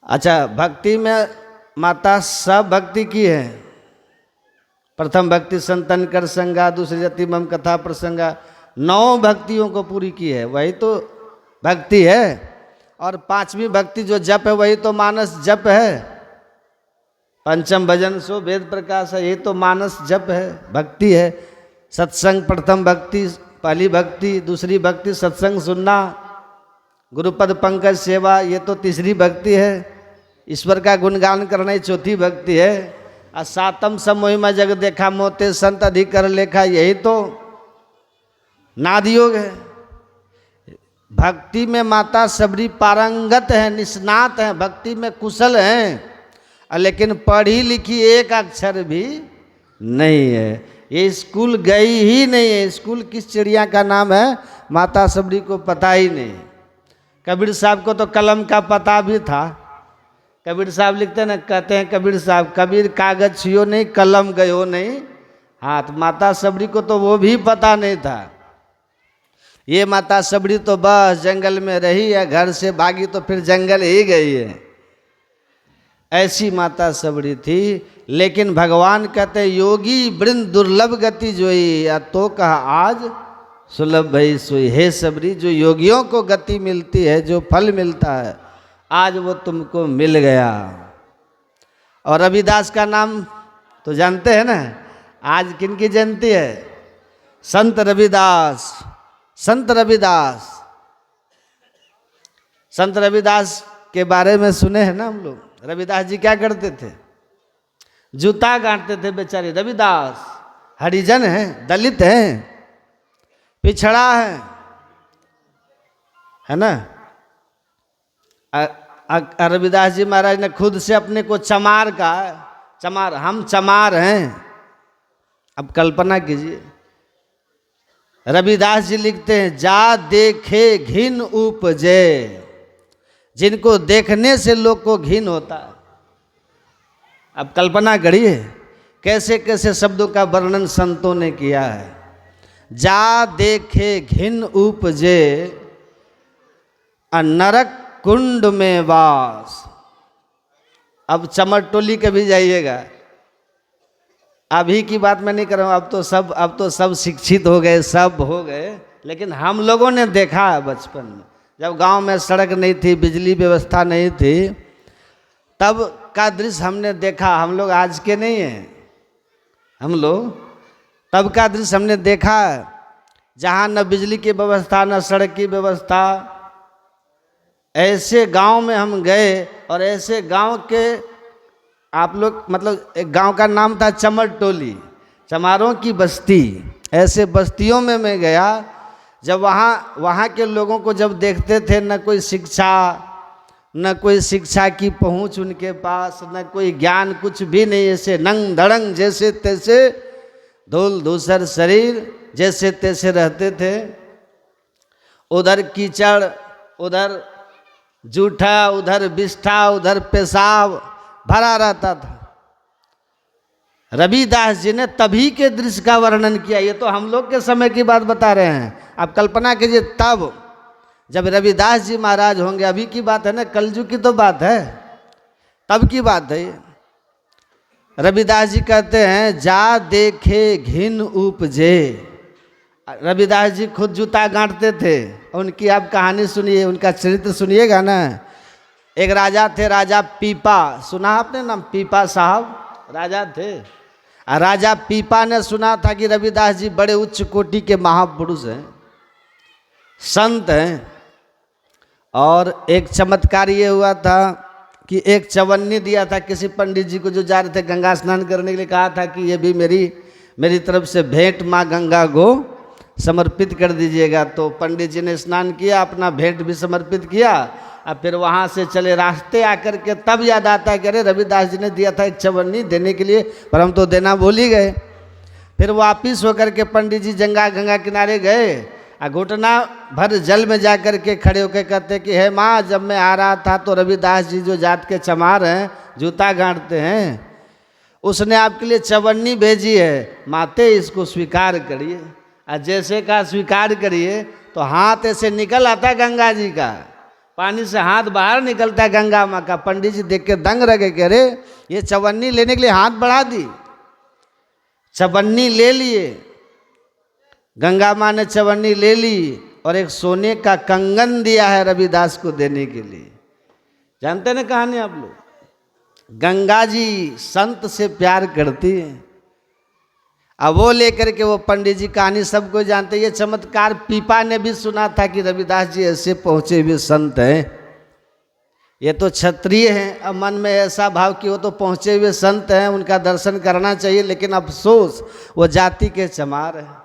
अच्छा, भक्ति में माता सब भक्ति की है। प्रथम भक्ति संतन कर संगा, दूसरी जति मम कथा प्रसंगा, 9 भक्तियों को पूरी की है, वही तो भक्ति है। और 5वीं भक्ति जो जप है वही तो मानस जप है। पंचम भजन सो वेद प्रकाश है, ये तो मानस जप है, भक्ति है। सत्संग प्रथम भक्ति, पहली भक्ति, दूसरी भक्ति सत्संग सुनना, गुरुपद पंकज सेवा, ये तो तीसरी भक्ति है। ईश्वर का गुणगान करना ही चौथी भक्ति है। और 7म समोहिमा जग देखा मोते संत अधिकर लेखा, यही तो नाद योग है। भक्ति में माता सबरी पारंगत है, निष्णात है, भक्ति में कुशल हैं, लेकिन पढ़ी लिखी एक अक्षर भी नहीं है। ये स्कूल गई ही नहीं है। स्कूल किस चिड़िया का नाम है माता सबरी को पता ही नहीं। कबीर साहब को तो कलम का पता भी था। कबीर साहब लिखते ना, कहते हैं कबीर साहब, कबीर कागज छियो नहीं, कलम गयो नहीं हाथ। माता सबरी को तो वो भी पता नहीं था। ये माता सबरी तो बस जंगल में रही है, घर से भागी तो फिर जंगल ही गई है, ऐसी माता सबरी थी। लेकिन भगवान कहते योगी वृंद दुर्लभ गति जोई, या तो कहा आज सुलभ भई सोई। हे सबरी, जो योगियों को गति मिलती है, जो फल मिलता है, आज वो तुमको मिल गया। और रविदास का नाम तो जानते हैं ना, आज किनकी जयंती है? संत रविदास। संत रविदास, संत रविदास के बारे में सुने हैं ना हम लोग। रविदास जी क्या करते थे? जूता गांठते थे बेचारे। रविदास हरिजन हैं, दलित हैं, पिछड़ा है ना। रविदास जी महाराज ने खुद से अपने को चमार कहा। चमार, हम चमार हैं। अब कल्पना कीजिए, रविदास जी लिखते हैं, जा देखे घिन उपजे। जिनको देखने से लोग को घिन होता है। अब कल्पना करिए कैसे कैसे शब्दों का वर्णन संतों ने किया है। जा देखे घिन उपजे, नरक कुंड में वास। अब चमर टोली कभी जाइएगा, अभी की बात मैं नहीं कर रहा हूँ, अब तो सब शिक्षित हो गए, सब हो गए, लेकिन हम लोगों ने देखा है बचपन में, जब गांव में सड़क नहीं थी, बिजली व्यवस्था नहीं थी, तब का दृश्य हमने देखा। हम लोग आज के नहीं हैं, हम लोग तब का दृश्य हमने देखा, जहाँ न बिजली की व्यवस्था न सड़क की व्यवस्था। ऐसे गांव में हम गए, और ऐसे गांव के आप लोग, मतलब एक गांव का नाम था चमर टोली, चमारों की बस्ती। ऐसे बस्तियों में मैं गया, जब वहाँ के लोगों को जब देखते थे, न कोई शिक्षा की पहुँच उनके पास, न कोई ज्ञान, कुछ भी नहीं। ऐसे नंग धड़ंग जैसे तैसे, धूल धूसर शरीर, जैसे तैसे रहते थे। उधर कीचड़, उधर जूठा, उधर बिष्ठा, उधर पेशाब भरा रहता था। रविदास जी ने तभी के दृश्य का वर्णन किया। ये तो हम लोग के समय की बात बता रहे हैं। आप कल्पना कीजिए तब जब रविदास जी महाराज होंगे। अभी की बात है ना, कलयुग की तो बात है, तब की बात है। रविदास जी कहते हैं, जा देखे घिन उपजे। रविदास जी खुद जूता गांठते थे। उनकी आप कहानी सुनिए, उनका चरित्र सुनिएगा ना। एक राजा थे, राजा पीपा, सुना आपने नाम? पीपा साहब राजा थे। राजा पीपा ने सुना था कि रविदास जी बड़े उच्च कोटि के महापुरुष हैं, संत हैं। और एक चमत्कार ये हुआ था कि एक चवन्नी दिया था किसी पंडित जी को, जो जा रहे थे गंगा स्नान करने के लिए। कहा था कि ये भी मेरी तरफ से भेंट माँ गंगा को समर्पित कर दीजिएगा। तो पंडित जी ने स्नान किया, अपना भेंट भी समर्पित किया, और फिर वहाँ से चले। रास्ते आकर के तब याद आता है कि अरे रविदास जी ने दिया था एक चवन्नी देने के लिए, पर हम तो देना भूल ही गए। फिर वापिस होकर के पंडित जी गंगा किनारे गए, और घुटना भर जल में जा कर के खड़े होकर कहते कि हे माँ, जब मैं आ रहा था तो रविदास जी जो जात के चमार हैं, जूता गांठते हैं, उसने आपके लिए चवन्नी भेजी है, माते इसको स्वीकार करिए। और जैसे का स्वीकार करिए तो हाथ ऐसे निकल आता गंगा जी का, पानी से हाथ बाहर निकलता है गंगा माँ का। पंडित जी देख के दंग रह गए, कह रहे ये चवन्नी लेने के लिए हाथ बढ़ा दी। चवन्नी ले लिए, गंगा माँ ने चवन्नी ले ली, और एक सोने का कंगन दिया है रविदास को देने के लिए। जानते ना कहानी आप लोग? गंगा जी संत से प्यार करती है। अब वो लेकर के वो पंडित जी, कहानी सबको जानते। ये चमत्कार पीपा ने भी सुना था कि रविदास जी ऐसे पहुँचे हुए संत हैं। ये तो क्षत्रिय हैं, अब मन में ऐसा भाव कि वो तो पहुँचे हुए संत हैं, उनका दर्शन करना चाहिए। लेकिन अफसोस वो जाति के चमार हैं,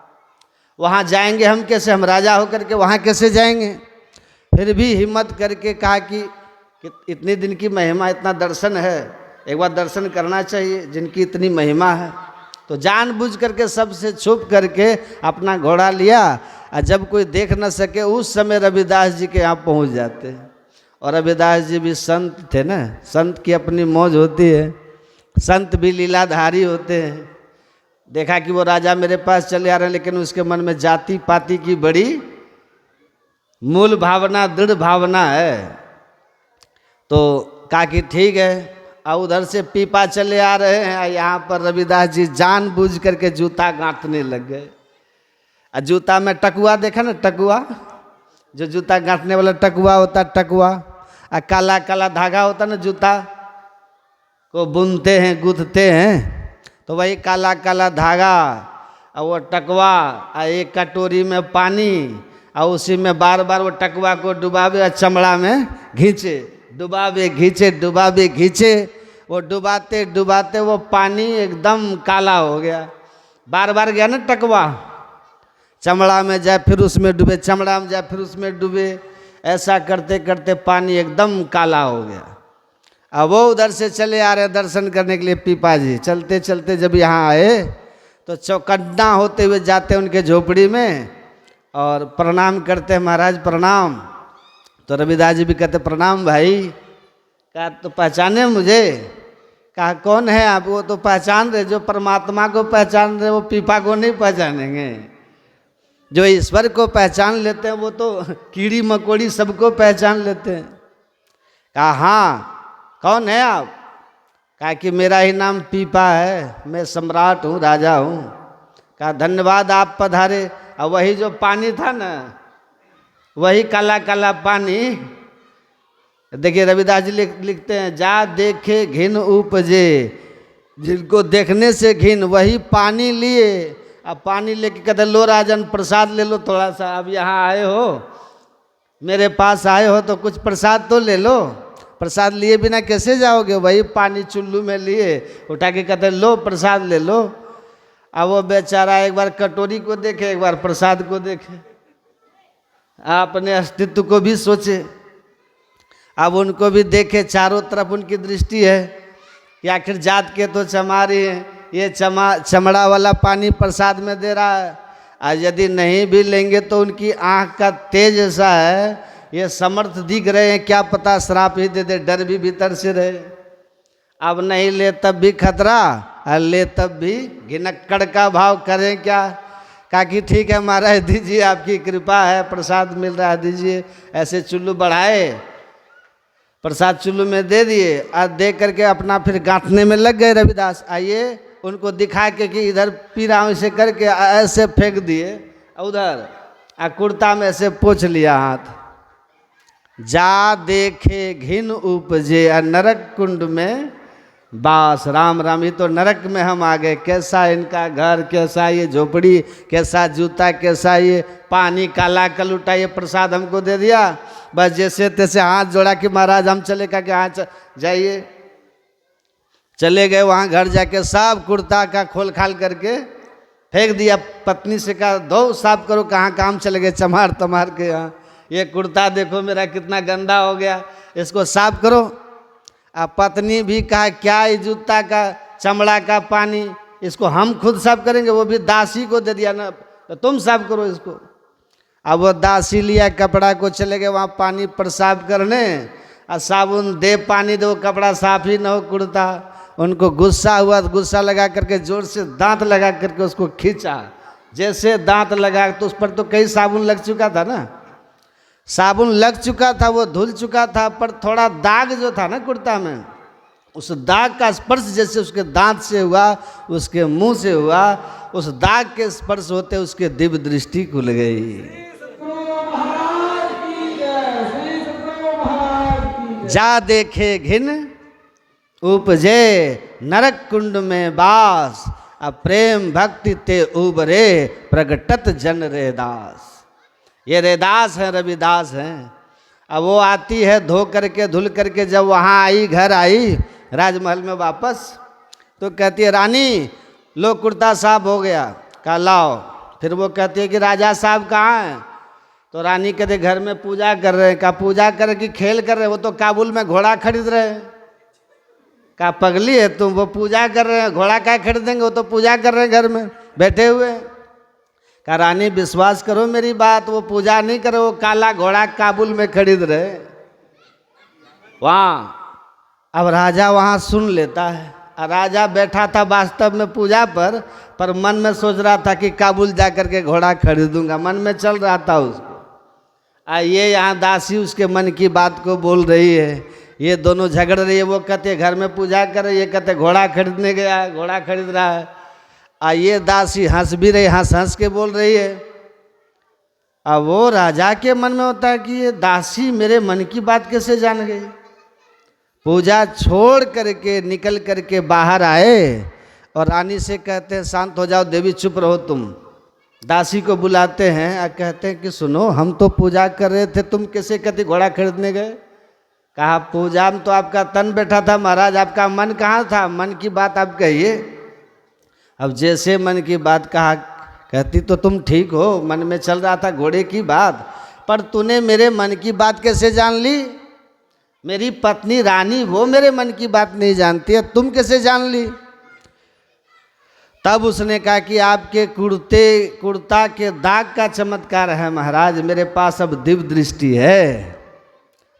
वहाँ जाएंगे हम कैसे? हम राजा होकर के वहाँ कैसे जाएंगे? फिर भी हिम्मत करके कहा कि इतनी दिन की महिमा, इतना दर्शन है, एक बार दर्शन करना चाहिए जिनकी इतनी महिमा है। तो जानबूझ करके सबसे छुप करके अपना घोड़ा लिया, और जब कोई देख न सके उस समय रविदास जी के यहाँ पहुँच जाते हैं। और रविदास जी भी संत थे ना, संत की अपनी मौज होती है, संत भी लीलाधारी होते हैं। देखा कि वो राजा मेरे पास चले आ रहे हैं, लेकिन उसके मन में जाति पाति की बड़ी मूल भावना, दृढ़ भावना है। तो कहा कि ठीक है। और उधर से पीपा चले आ रहे हैं, यहाँ पर रविदास जी जानबूझ करके जूता गांठने लग गए। और जूता में टकुआ देखा ना, टकुआ जो जूता गांठने वाला टकुआ होता, टकुआ। काला काला धागा होता ना, जूता को बुनते हैं गूंथते हैं, तो वही काला काला धागा और वो टकवा और एक कटोरी में पानी और उसी में बार बार वो टकवा को डुबावे और चमड़ा में घींचे, डुबावे घींचे, डुबावे घींचे। वो डुबाते डुबाते वो पानी एकदम काला हो गया। बार बार गया ना टकवा, चमड़ा में जाए फिर उसमें डूबे, चमड़ा में जाए फिर उसमें डूबे, ऐसा करते करते पानी एकदम काला हो गया। अब वो उधर से चले आ रहे दर्शन करने के लिए पीपा जी। चलते चलते जब यहाँ आए तो चौकन्ना होते हुए जाते उनके झोपड़ी में और प्रणाम करते हैं, महाराज प्रणाम। तो रविदास जी भी कहते प्रणाम भाई। कहा तो पहचाने मुझे? कहा कौन है आप? वो तो पहचान रहे, जो परमात्मा को पहचान रहे वो पीपा को नहीं पहचानेंगे। जो ईश्वर को पहचान लेते हैं वो तो कीड़ी मकोड़ी सबको पहचान लेते हैं। कहा हाँ कौन है आप? कहा कि मेरा ही नाम पीपा है, मैं सम्राट हूँ, राजा हूँ। कहा धन्यवाद आप पधारे। और वही जो पानी था ना, वही काला काला पानी, देखिए रविदास जी लिखते हैं जा देखे घिन उपजे, जिनको देखने से घिन वही पानी लिए। अब पानी लेके कहते लो राजन प्रसाद ले लो थोड़ा सा, अब यहाँ आए हो मेरे पास आए हो तो कुछ प्रसाद तो ले लो। प्रसाद लिए बिना कैसे जाओगे? वही पानी चुल्लू में लिए, उठा के कहते लो प्रसाद ले लो। अब वो बेचारा एक बार कटोरी को देखे, एक बार प्रसाद को देखे, अपने अस्तित्व को भी सोचे। अब उनको भी देखे, चारों तरफ उनकी दृष्टि है कि आखिर जात के तो चमारी हैं, ये चमड़ा वाला पानी प्रसाद में दे रहा है। आज यदि नहीं भी लेंगे तो उनकी आँख का तेज ऐसा है, ये समर्थ दिख रहे हैं, क्या पता श्राप ही दे दे, डर भी भीतर से रहे। अब नहीं ले तब भी खतरा, और ले तब भी घिनक्कड़ का भाव करें क्या। कहा कि ठीक है महाराज दीजिए, आपकी कृपा है, प्रसाद मिल रहा है दीजिए। ऐसे चुल्लू बढ़ाए, प्रसाद चुल्लू में दे दिए, आज दे करके अपना फिर गांठने में लग गए रविदास। आइए उनको दिखा के कि इधर पी रहा हूँ, इसे करके ऐसे फेंक दिए उधर, कुर्ता में ऐसे पोंछ लिया हाथ। जा देखे घिन उपजे नरक कुंड में बास। राम राम, ये तो नरक में हम आ गए। कैसा इनका घर, कैसा ये झोपड़ी, कैसा जूता, कैसा ये पानी काला कलूटा, ये प्रसाद हमको दे दिया। बस जैसे तैसे हाथ जोड़ा कि महाराज हम चले, का कि हाँ जाइए। चले गए, वहाँ घर जाके सब कुर्ता का खोल खाल करके फेंक दिया। पत्नी से कहा दो साफ करो, कहाँ काम चले गए चमार तमार के यहाँ। ये कुर्ता देखो मेरा कितना गंदा हो गया, इसको साफ करो। अब पत्नी भी कहा क्या ये जूता का चमड़ा का पानी, इसको हम खुद साफ करेंगे, वो भी दासी को दे दिया ना, तो तुम साफ करो इसको। अब वो दासी लिया कपड़ा को, चले गए वहाँ पानी पर साफ करने, और साबुन दे पानी दे, वो कपड़ा साफ ही ना हो कुर्ता। उनको गुस्सा हुआ, तो गुस्सा लगा करके जोर से दांत लगा करके उसको खींचा। जैसे दांत लगा तो उस पर तो कई साबुन लग चुका था ना, साबुन लग चुका था, वो धुल चुका था, पर थोड़ा दाग जो था ना कुर्ता में, उस दाग का स्पर्श जैसे उसके दांत से हुआ, उसके मुंह से हुआ, उस दाग के स्पर्श होते उसके दिव्य दृष्टि खुल गई। जा देखे घिन उपजे नरक कुंड में बास, अब प्रेम भक्ति ते उबरे प्रगटत जन रे दास। ये रेदास हैं, रविदास हैं। अब वो आती है धो करके धुल करके, जब वहाँ आई, घर आई राजमहल में वापस, तो कहती है रानी लो कुर्ता साफ हो गया। कहा लाओ। फिर वो कहती है कि राजा साहब कहाँ हैं? तो रानी कहते घर में पूजा कर रहे हैं। कहा पूजा कर कि खेल कर रहे हैं? वो तो काबुल में घोड़ा खरीद रहे हैं। कहा पगली है तुम, वो पूजा कर रहे हैं, घोड़ा क्या खरीदेंगे, वो तो पूजा कर रहे हैं घर में बैठे हुए। कहा रानी विश्वास करो मेरी बात, वो पूजा नहीं करे, वो काला घोड़ा काबुल में खरीद रहे वहाँ। अब राजा वहाँ सुन लेता है, और राजा बैठा था वास्तव में पूजा पर मन में सोच रहा था कि काबुल जा कर के घोड़ा खरीदूंगा, मन में चल रहा था उसको। ये यहाँ दासी उसके मन की बात को बोल रही है, ये दोनों झगड़ रही है। वो कहते घर में पूजा करे, ये कहते घोड़ा खरीदने गया है, घोड़ा खरीद रहा है। ये दासी हंस भी रही, हंस हंस के बोल रही है। अब वो राजा के मन में होता है कि ये दासी मेरे मन की बात कैसे जान गई। पूजा छोड़ करके निकल करके बाहर आए और रानी से कहते हैं शांत हो जाओ देवी, चुप रहो तुम। दासी को बुलाते हैं और कहते हैं कि सुनो, हम तो पूजा कर रहे थे, तुम कैसे कहते घोड़ा खरीदने गए। कहा पूजा में तो आपका तन बैठा था महाराज, आपका मन कहाँ था, मन की बात आप कहिए। अब जैसे मन की बात कहा, कहती तो तुम ठीक हो, मन में चल रहा था घोड़े की बात, पर तूने मेरे मन की बात कैसे जान ली। मेरी पत्नी रानी वो मेरे मन की बात नहीं जानती है, तुम कैसे जान ली। तब उसने कहा कि आपके कुर्ता के दाग का चमत्कार है महाराज, मेरे पास अब दिव्य दृष्टि है,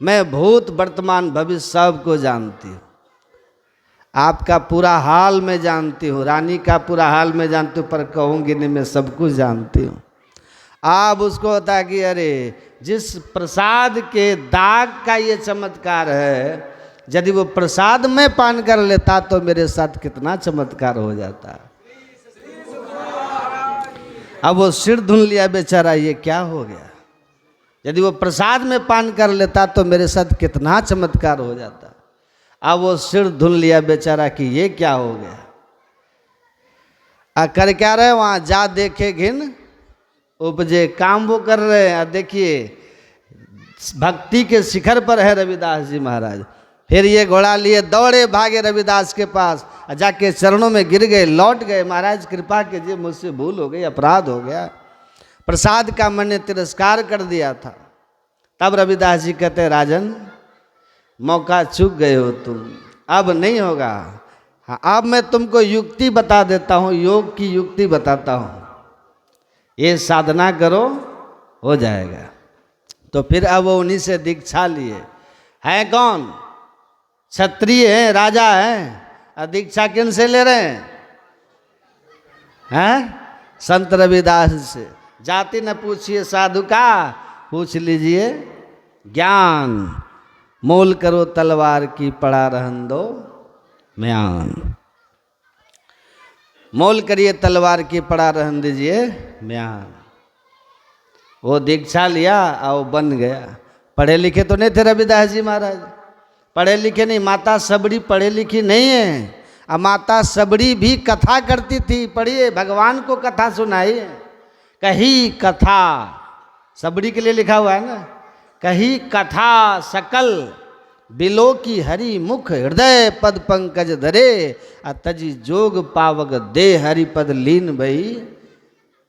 मैं भूत वर्तमान भविष्य सब को जानती हूँ, आपका पूरा हाल मैं जानती हूँ, रानी का पूरा हाल मैं जानती हूँ, पर कहूँगी नहीं, मैं सब कुछ जानती हूँ। अब उसको होता है कि अरे जिस प्रसाद के दाग का ये चमत्कार है, यदि वो प्रसाद में पान कर लेता तो मेरे साथ कितना चमत्कार हो जाता। अब वो सिर धुन लिया बेचारा, ये क्या हो गया। यदि वो प्रसाद में पान कर लेता तो मेरे साथ कितना चमत्कार हो जाता। अब वो सिर धुन लिया बेचारा कि ये क्या हो गया। कर क्या रहे, वहाँ जा देखे घिन उपजे काम वो कर रहे हैं। देखिए भक्ति के शिखर पर है रविदास जी महाराज। फिर ये घोड़ा लिए दौड़े भागे रविदास के पास, जाके चरणों में गिर गए, लौट गए, महाराज कृपा कीजिए, मुझसे भूल हो गई, अपराध हो गया, प्रसाद का मैंने तिरस्कार कर दिया था। तब रविदास जी कहते राजन मौका चूक गए हो तुम, अब नहीं होगा। हाँ अब मैं तुमको युक्ति बता देता हूँ, योग की युक्ति बताता हूँ, ये साधना करो हो जाएगा। तो फिर अब वो उन्हीं से दीक्षा लिए। हैं कौन, क्षत्रिय हैं, राजा हैं, दीक्षा किन से ले रहे हैं, संत रविदास से। जाति न पूछिए साधु का, पूछ लीजिए ज्ञान, मोल करो तलवार की पड़ा रहन दो म्यान। मोल करिए तलवार की पड़ा रहन दीजिए म्यान। वो दीक्षा लिया और बन गया। पढ़े लिखे तो नहीं थे रविदास जी महाराज, पढ़े लिखे नहीं, माता सबड़ी पढ़े लिखी नहीं है। अब माता सबड़ी भी कथा करती थी, पढ़िए भगवान को कथा सुनाई, कही कथा, सबड़ी के लिए लिखा हुआ है ना, कही कथा सकल बिलो की हरि मुख, हृदय पद पंकज धरे, तजी जोग पावक दे हरि पद लीन भई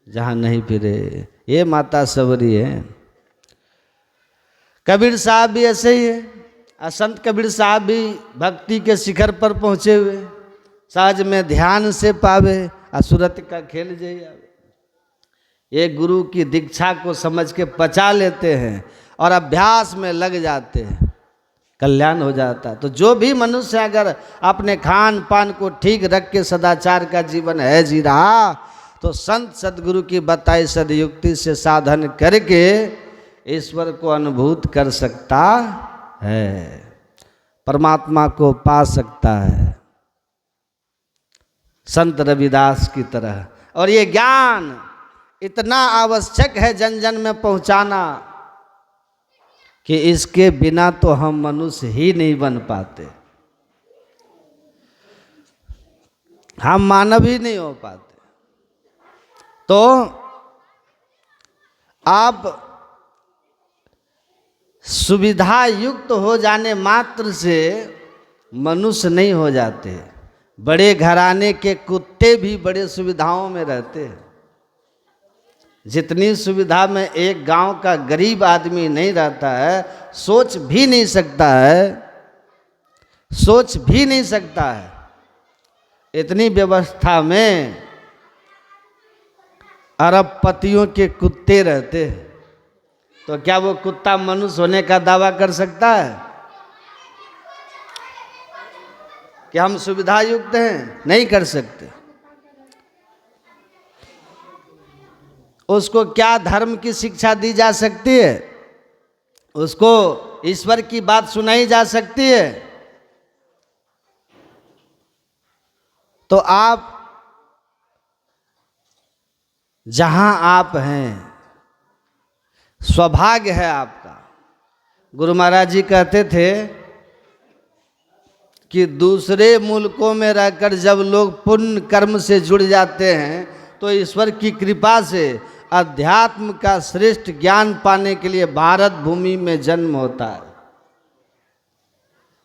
जहाँ नहीं फिरे। ये माता सबरी है। कबीर साहब भी ऐसे ही है। संत कबीर साहब भी भक्ति के शिखर पर पहुँचे हुए, सहज में ध्यान से पावे, असुरत का खेल जय। एक गुरु की दीक्षा को समझ के पचा लेते हैं और अभ्यास में लग जाते हैं, कल्याण हो जाता है। तो जो भी मनुष्य अगर अपने खान पान को ठीक रख के सदाचार का जीवन है जी रहा, तो संत सदगुरु की बताई सदयुक्ति से साधन करके ईश्वर को अनुभूत कर सकता है, परमात्मा को पा सकता है, संत रविदास की तरह। और ये ज्ञान इतना आवश्यक है जन जन में पहुंचाना कि इसके बिना तो हम मनुष्य ही नहीं बन पाते, हम मानव ही नहीं हो पाते। तो आप सुविधा युक्त हो जाने मात्र से मनुष्य नहीं हो जाते। बड़े घराने के कुत्ते भी बड़े सुविधाओं में रहते हैं। जितनी सुविधा में एक गांव का गरीब आदमी नहीं रहता है, सोच भी नहीं सकता है, सोच भी नहीं सकता है। इतनी व्यवस्था में अरबपतियों के कुत्ते रहते हैं, तो क्या वो कुत्ता मनुष्य होने का दावा कर सकता है कि हम सुविधा युक्त हैं? नहीं कर सकते। उसको क्या धर्म की शिक्षा दी जा सकती है? उसको ईश्वर की बात सुनाई जा सकती है? तो आप जहां आप हैं सौभाग्य है आपका। गुरु महाराज जी कहते थे कि दूसरे मुल्कों में रहकर जब लोग पुण्य कर्म से जुड़ जाते हैं तो ईश्वर की कृपा से अध्यात्म का श्रेष्ठ ज्ञान पाने के लिए भारत भूमि में जन्म होता है।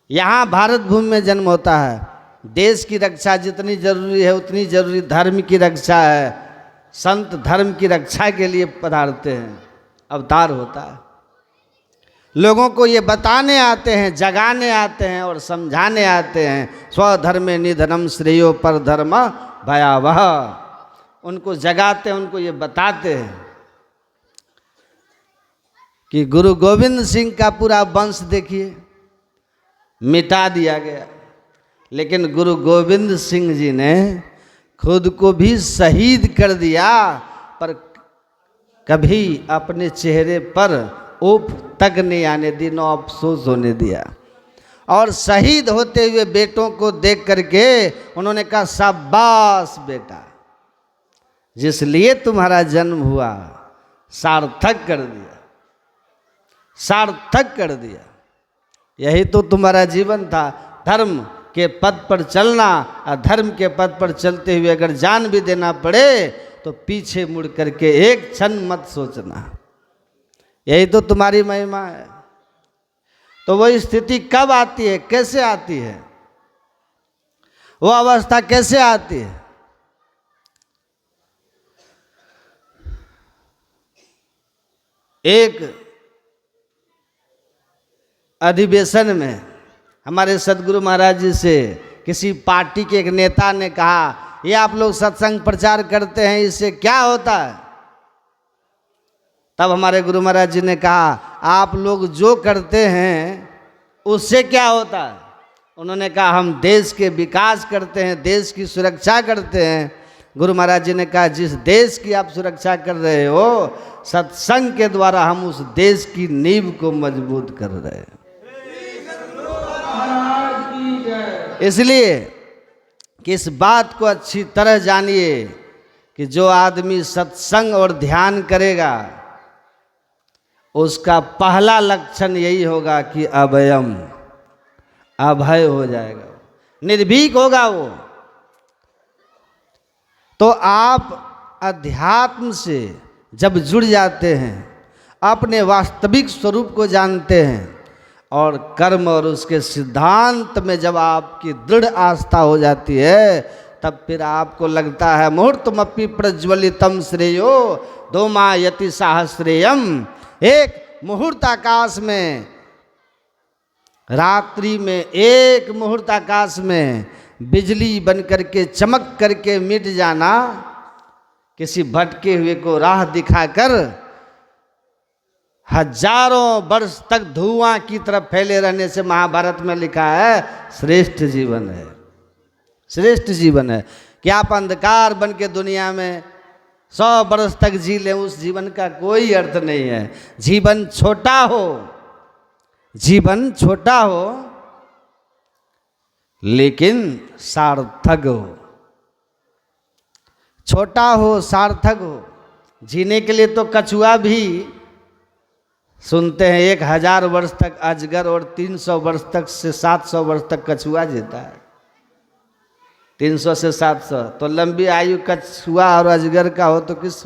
यहाँ भारत भूमि में जन्म होता है। देश की रक्षा जितनी जरूरी है उतनी जरूरी धर्म की रक्षा है। संत धर्म की रक्षा के लिए पधारते हैं, अवतार होता है। लोगों को ये बताने आते हैं, जगाने आते हैं और समझाने आते हैं। स्वधर्मे निधनम श्रेयो पर धर्म भयावह। उनको जगाते हैं, उनको ये बताते हैं कि गुरु गोविंद सिंह का पूरा वंश देखिए मिटा दिया गया, लेकिन गुरु गोविंद सिंह जी ने खुद को भी शहीद कर दिया, पर कभी अपने चेहरे पर ऊप तक नहीं आने दी, नो अफसोस होने दिया। और शहीद होते हुए बेटों को देख करके उन्होंने कहा शाबाश बेटा, जिस लिए तुम्हारा जन्म हुआ सार्थक कर दिया, सार्थक कर दिया। यही तो तुम्हारा जीवन था, धर्म के पद पर चलना। अधर्म के पद पर चलते हुए अगर जान भी देना पड़े तो पीछे मुड़ करके एक क्षण मत सोचना। यही तो तुम्हारी महिमा है। तो वो स्थिति कब आती है, कैसे आती है, वो अवस्था कैसे आती है? एक अधिवेशन में हमारे सदगुरु महाराज जी से किसी पार्टी के एक नेता ने कहा, ये आप लोग सत्संग प्रचार करते हैं, इससे क्या होता है? तब हमारे गुरु महाराज जी ने कहा, आप लोग जो करते हैं उससे क्या होता है? उन्होंने कहा, हम देश के विकास करते हैं, देश की सुरक्षा करते हैं। गुरु महाराज जी ने कहा, जिस देश की आप सुरक्षा कर रहे हो, सत्संग के द्वारा हम उस देश की नींव को मजबूत कर रहे हैं। इसलिए कि इस बात को अच्छी तरह जानिए कि जो आदमी सत्संग और ध्यान करेगा उसका पहला लक्षण यही होगा कि अभयम, अभय हो जाएगा, निर्भीक होगा वो। तो आप अध्यात्म से जब जुड़ जाते हैं, अपने वास्तविक स्वरूप को जानते हैं और कर्म और उसके सिद्धांत में जब आपकी दृढ़ आस्था हो जाती है, तब फिर आपको लगता है मुहूर्तमपि प्रज्वलितम श्रेयो धूमायति सहस्रेयम। एक मुहूर्त आकाश में, रात्रि में एक मुहूर्त आकाश में बिजली बन करके चमक करके मिट जाना, किसी भटके हुए को राह दिखाकर हजारों वर्ष तक धुआं की तरफ फैले रहने से महाभारत में लिखा है श्रेष्ठ जीवन है, श्रेष्ठ जीवन है। कि आप अंधकार बन के दुनिया में 100 वर्ष तक जी लें, उस जीवन का कोई अर्थ नहीं है। जीवन छोटा हो, जीवन छोटा हो लेकिन सार्थक हो, छोटा हो सार्थक हो। जीने के लिए तो कछुआ भी सुनते हैं 1000 वर्ष तक अजगर और 300 वर्ष तक से 700 वर्ष तक कछुआ जीता है। 300 से 700 तो लंबी आयु कछुआ और अजगर का हो तो किस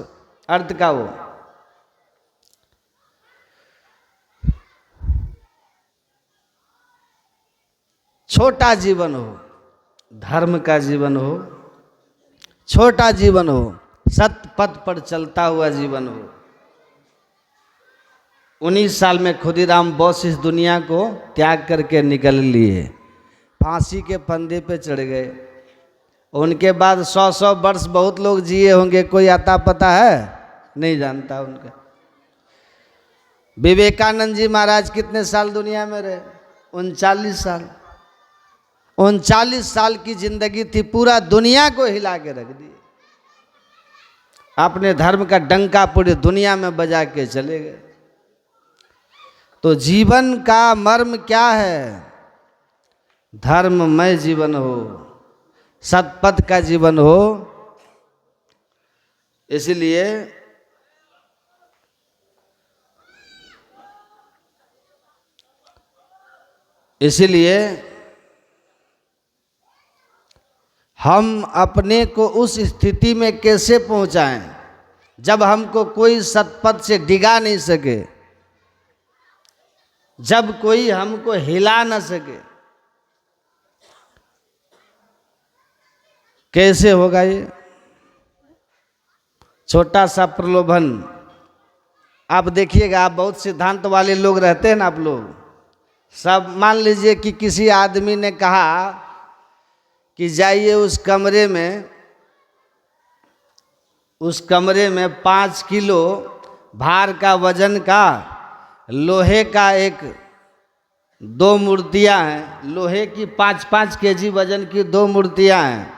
अर्थ का हो? छोटा जीवन हो, धर्म का जीवन हो, छोटा जीवन हो, सत्य पथ पर चलता हुआ जीवन हो। 19 साल में खुदीराम बोस इस दुनिया को त्याग करके निकल लिए, फांसी के फंदे पे चढ़ गए। उनके बाद 100 वर्ष बहुत लोग जिए होंगे, कोई आता पता है नहीं जानता उनका। विवेकानंद जी महाराज कितने साल दुनिया में रहे? 39 साल। 39 साल की जिंदगी थी, पूरा दुनिया को हिला के रख दी। अपने धर्म का डंका पूरी दुनिया में बजा के चले गए। तो जीवन का मर्म क्या है? धर्ममय जीवन हो, सतपथ का जीवन हो। इसलिए इसीलिए हम अपने को उस स्थिति में कैसे पहुंचाएं जब हमको कोई सतपथ से डिगा नहीं सके, जब कोई हमको हिला न सके। कैसे होगा ये? छोटा सा प्रलोभन। आप देखिएगा, आप बहुत सिद्धांत वाले लोग रहते हैं ना, आप लोग सब मान लीजिए कि किसी आदमी ने कहा कि जाइए उस कमरे में 5 किलो भार का वजन का लोहे का 2 मूर्तियां हैं, लोहे की 5-5 केजी वजन की 2 मूर्तियां हैं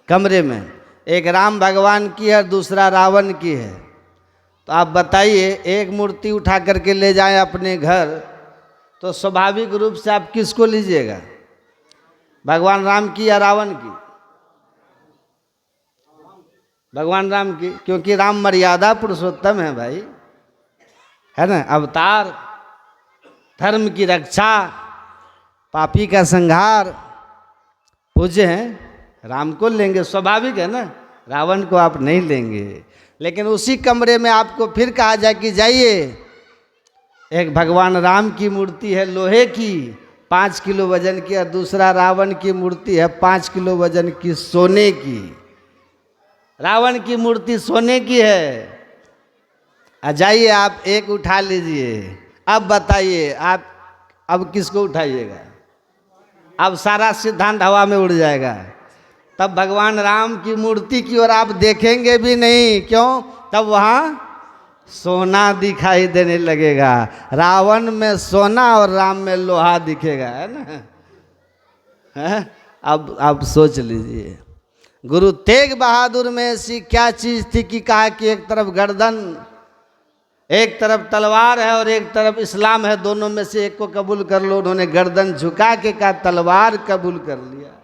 कमरे में, एक राम भगवान की है, दूसरा रावण की है। तो आप बताइए, एक मूर्ति उठा करके ले जाएं अपने घर, तो स्वाभाविक रूप से आप किसको लीजिएगा? भगवान राम की या रावण की? भगवान राम की, क्योंकि राम मर्यादा पुरुषोत्तम है भाई, है ना, अवतार, धर्म की रक्षा, पापी का संहार, पूज्य हैं, राम को लेंगे, स्वाभाविक है ना, रावण को आप नहीं लेंगे। लेकिन उसी कमरे में आपको फिर कहा जाए कि जाइए, एक भगवान राम की मूर्ति है लोहे की 5 किलो वजन की, और दूसरा रावण की मूर्ति है 5 किलो वजन की सोने की। रावण की मूर्ति सोने की है, जाइए आप एक उठा लीजिए। अब बताइए आप अब किसको उठाइएगा? अब सारा सिद्धांत हवा में उड़ जाएगा। तब भगवान राम की मूर्ति की ओर आप देखेंगे भी नहीं। क्यों? तब वहाँ सोना दिखाई देने लगेगा। रावण में सोना और राम में लोहा दिखेगा, है ना, है? अब आप सोच लीजिए, गुरु तेग बहादुर में ऐसी क्या चीज थी कि कहा कि एक तरफ गर्दन, एक तरफ तलवार है और एक तरफ इस्लाम है, दोनों में से एक को कबूल कर लो। उन्होंने गर्दन झुका के कहा तलवार कबूल कर लिया।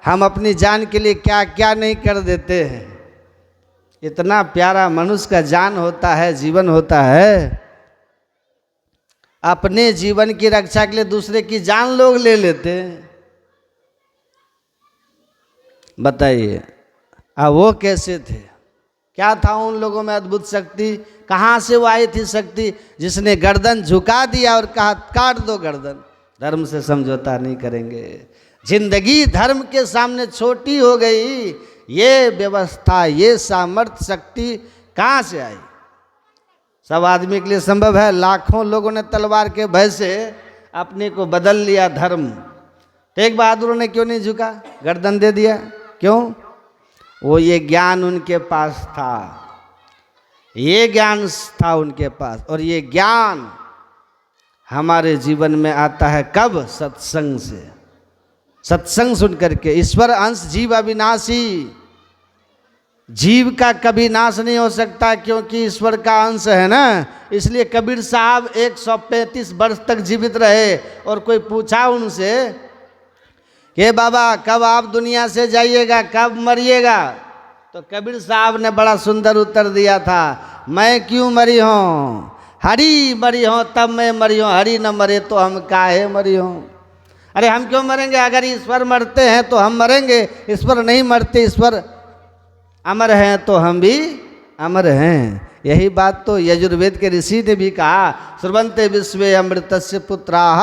हम अपनी जान के लिए क्या क्या नहीं कर देते हैं। इतना प्यारा मनुष्य का जान होता है, जीवन होता है। अपने जीवन की रक्षा के लिए दूसरे की जान लोग ले लेते हैं। बताइए, वो कैसे थे? क्या था उन लोगों में अद्भुत शक्ति? कहाँ से वो आई थी शक्ति जिसने गर्दन झुका दिया और कहा काट दो गर्दन, धर्म से समझौता नहीं करेंगे। जिंदगी धर्म के सामने छोटी हो गई। ये व्यवस्था, ये सामर्थ्य, शक्ति कहाँ से आई? सब आदमी के लिए संभव है। लाखों लोगों ने तलवार के भय से अपने को बदल लिया धर्म। तेग बहादुर ने क्यों नहीं झुका, गर्दन दे दिया? क्यों? वो ये ज्ञान उनके पास था, ये ज्ञान था उनके पास। और ये ज्ञान हमारे जीवन में आता है कब? सत्संग से। सत्संग सुन करके। ईश्वर अंश जीव अविनाशी, जीव का कभी नाश नहीं हो सकता क्योंकि ईश्वर का अंश है ना। इसलिए कबीर साहब 135 वर्ष तक जीवित रहे। और कोई पूछा उनसे कि बाबा कब आप दुनिया से जाइएगा, कब मरिएगा? तो कबीर साहब ने बड़ा सुंदर उत्तर दिया था, मैं क्यों मरी हूँ, हरि मरी हूँ तब मैं मरी हूँ, हरि न मरे तो हम काहे मरी हूँ। अरे हम क्यों मरेंगे? अगर ईश्वर मरते हैं तो हम मरेंगे, ईश्वर नहीं मरते, ईश्वर अमर हैं तो हम भी अमर हैं। यही बात तो यजुर्वेद के ऋषि ने भी कहा, श्रवन्ते विश्वे अमृतस्य पुत्राः,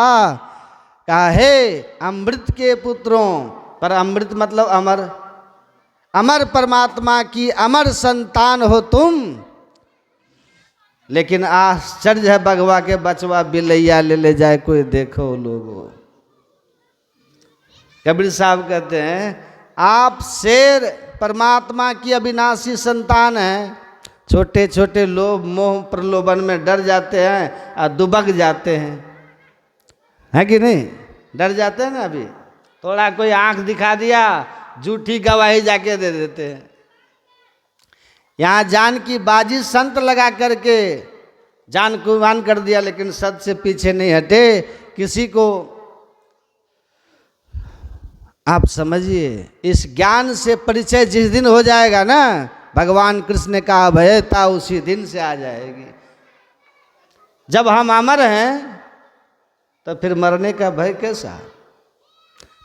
कहा हे अमृत के पुत्रों। पर अमृत मतलब अमर, अमर परमात्मा की अमर संतान हो तुम। लेकिन आश्चर्य है, भगवा के बचवा बिलैया ले जाए कोई, देखो लोगों। कबीर साहब कहते हैं आप शेर परमात्मा की अविनाशी संतान हैं। छोटे छोटे लोभ मोह प्रलोभन में डर जाते हैं और दुबक जाते हैं, है कि नहीं? डर जाते हैं ना। अभी थोड़ा कोई आंख दिखा दिया, झूठी गवाही जाके दे देते हैं। यहाँ जान की बाजी संत लगा करके जान कुर्बान कर दिया, लेकिन सत से पीछे नहीं हटे। किसी को आप समझिए, इस ज्ञान से परिचय जिस दिन हो जाएगा ना, भगवान कृष्ण का अभयता उसी दिन से आ जाएगी। जब हम अमर हैं तो फिर मरने का भय कैसा?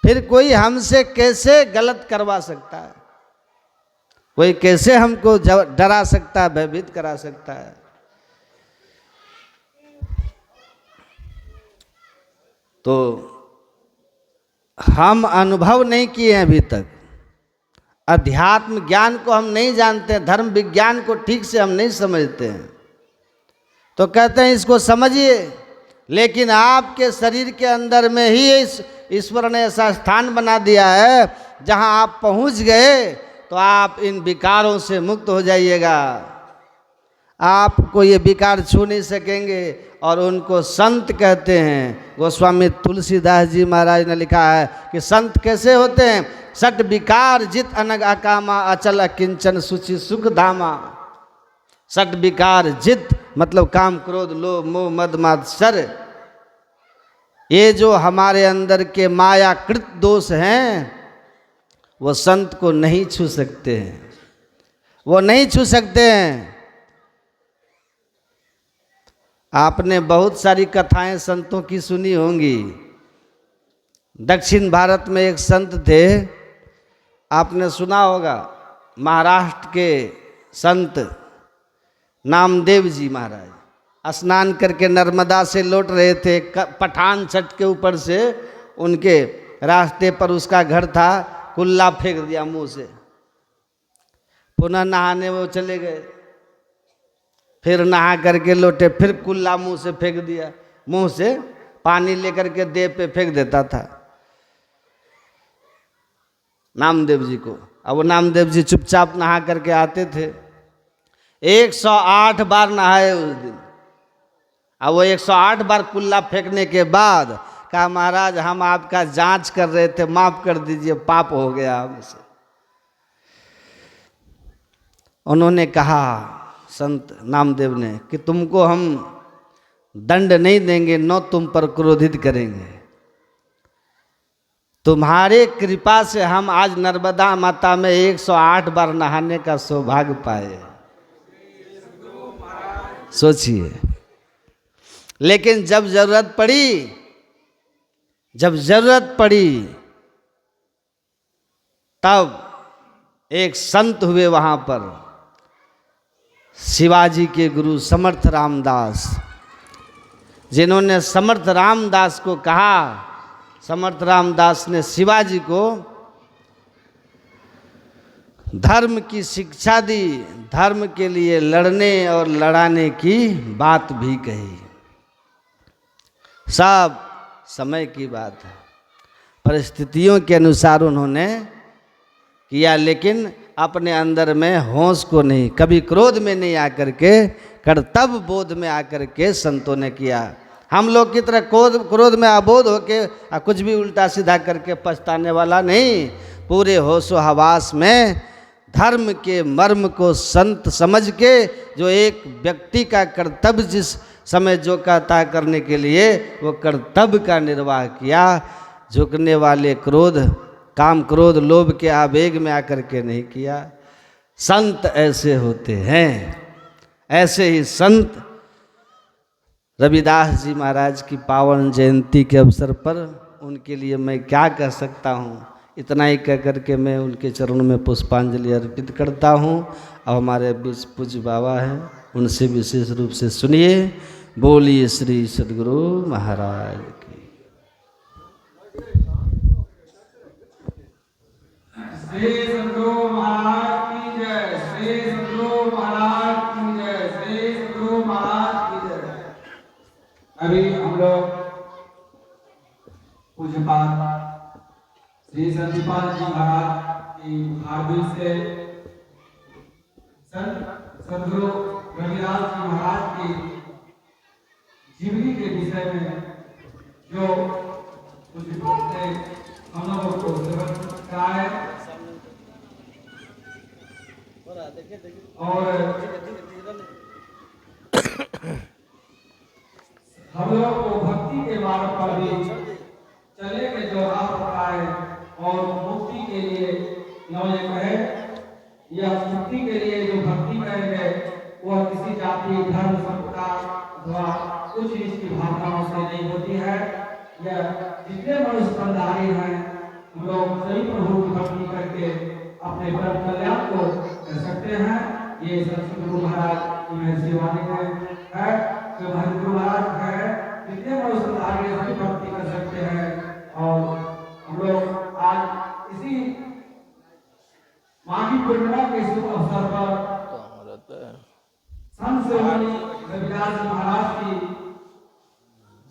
फिर कोई हमसे कैसे गलत करवा सकता है? कोई कैसे हमको डरा सकता है, भयभीत करा सकता है? तो हम अनुभव नहीं किए हैं अभी तक, अध्यात्म ज्ञान को हम नहीं जानते, धर्म विज्ञान को ठीक से हम नहीं समझते हैं, तो कहते हैं इसको समझिए। लेकिन आपके शरीर के अंदर में ही इस ईश्वर ने ऐसा स्थान बना दिया है जहां आप पहुंच गए तो आप इन विकारों से मुक्त हो जाइएगा। आपको ये विकार छू नहीं सकेंगे, और उनको संत कहते हैं। गोस्वामी तुलसीदास जी महाराज ने लिखा है कि संत कैसे होते हैं? सट विकार जित अनग अकामा अचल अकिंचन सुचि सुख धामा। सट विकार जित मतलब काम क्रोध लोभ मोह मद मात्सर्य, ये जो हमारे अंदर के मायाकृत दोष हैं वो संत को नहीं छू सकते हैं, वो नहीं छू सकते हैं। आपने बहुत सारी कथाएं संतों की सुनी होंगी। दक्षिण भारत में एक संत थे, आपने सुना होगा, महाराष्ट्र के संत नामदेव जी महाराज स्नान करके नर्मदा से लौट रहे थे। पठान छठ के ऊपर से उनके रास्ते पर उसका घर था, कुल्ला फेंक दिया मुंह से। पुनः नहाने वो चले गए, फिर नहा करके लौटे, फिर कुल्ला मुंह से फेंक दिया। मुंह से पानी लेकर के देह पे फेंक देता था नामदेव जी को। अब वो नामदेव जी चुपचाप नहा करके आते थे। 108 बार नहाए उस दिन। अब वो 108 बार कुल्ला फेंकने के बाद कहा, महाराज हम आपका जांच कर रहे थे, माफ कर दीजिए, पाप हो गया हमसे। उन्होंने कहा संत नामदेव ने कि तुमको हम दंड नहीं देंगे, न तुम पर क्रोधित करेंगे। तुम्हारे कृपा से हम आज नर्मदा माता में 108 बार नहाने का सौभाग्य पाए। सोचिए। लेकिन जब जरूरत पड़ी तब एक संत हुए वहां पर, शिवाजी के गुरु समर्थ रामदास, जिन्होंने समर्थ रामदास को कहा, समर्थ रामदास ने शिवाजी को धर्म की शिक्षा दी, धर्म के लिए लड़ने और लड़ाने की बात भी कही। सब समय की बात है, परिस्थितियों के अनुसार उन्होंने किया, लेकिन अपने अंदर में होश को नहीं, कभी क्रोध में नहीं आकर के, कर्तव्य बोध में आकर के संतों ने किया। हम लोग की तरह क्रोध में अबोध होके कुछ भी उल्टा सीधा करके पछताने वाला नहीं। पूरे होशो हवास में धर्म के मर्म को संत समझ के, जो एक व्यक्ति का कर्तव्य जिस समय जो कहता करने के लिए, वो कर्तव्य का निर्वाह किया। झुकने वाले क्रोध, काम क्रोध लोभ के आवेग में आकर के नहीं किया। संत ऐसे होते हैं। ऐसे ही संत रविदास जी महाराज की पावन जयंती के अवसर पर उनके लिए मैं क्या कह सकता हूँ, इतना ही कह करके मैं उनके चरणों में पुष्पांजलि अर्पित करता हूँ। और हमारे बीच पूज्य बाबा हैं, उनसे विशेष रूप से सुनिए। बोलिए श्री सद्गुरु महाराज की। श्री सद्गुरु महाराज की जय, श्री सद्गुरु महाराज की जय, श्री सद्गुरु महाराज की जय। अभी हम लोग पूज्यपाद श्री संदीपाल जी महाराज की हार्दिक से संत सद्गुरु रविदास जी महाराज की जीवनी के विषय में जो पूज्यपाद ने हम लोगों को सेवन कराए, और हम लोग को भक्ति के मार्ग पर भी चले के जो राह बताए, और मुक्ति के लिए ये कहे, यह मुक्ति के लिए जो भक्ति करेंगे वह किसी जाति धर्म संप्रदाय अथवा कुछ इसकी भावनाओं से नहीं होती है। यह जितने मनुष्य बंधारे हैं हम लोग सही प्रभु की भक्ति करके अपने परम कल्याण को कर सकते हैं। ये संत गुरु महाराज की महर्षि वाणी में है कि हमारे गुरु महाराज है जितने मनुष्य बंधारे सभी भक्ति कर सकते हैं। और हम लोग आज इसी माघी पूर्णिमा के शुभ अवसर पर संत शिरोमणि रविदास जी महाराज की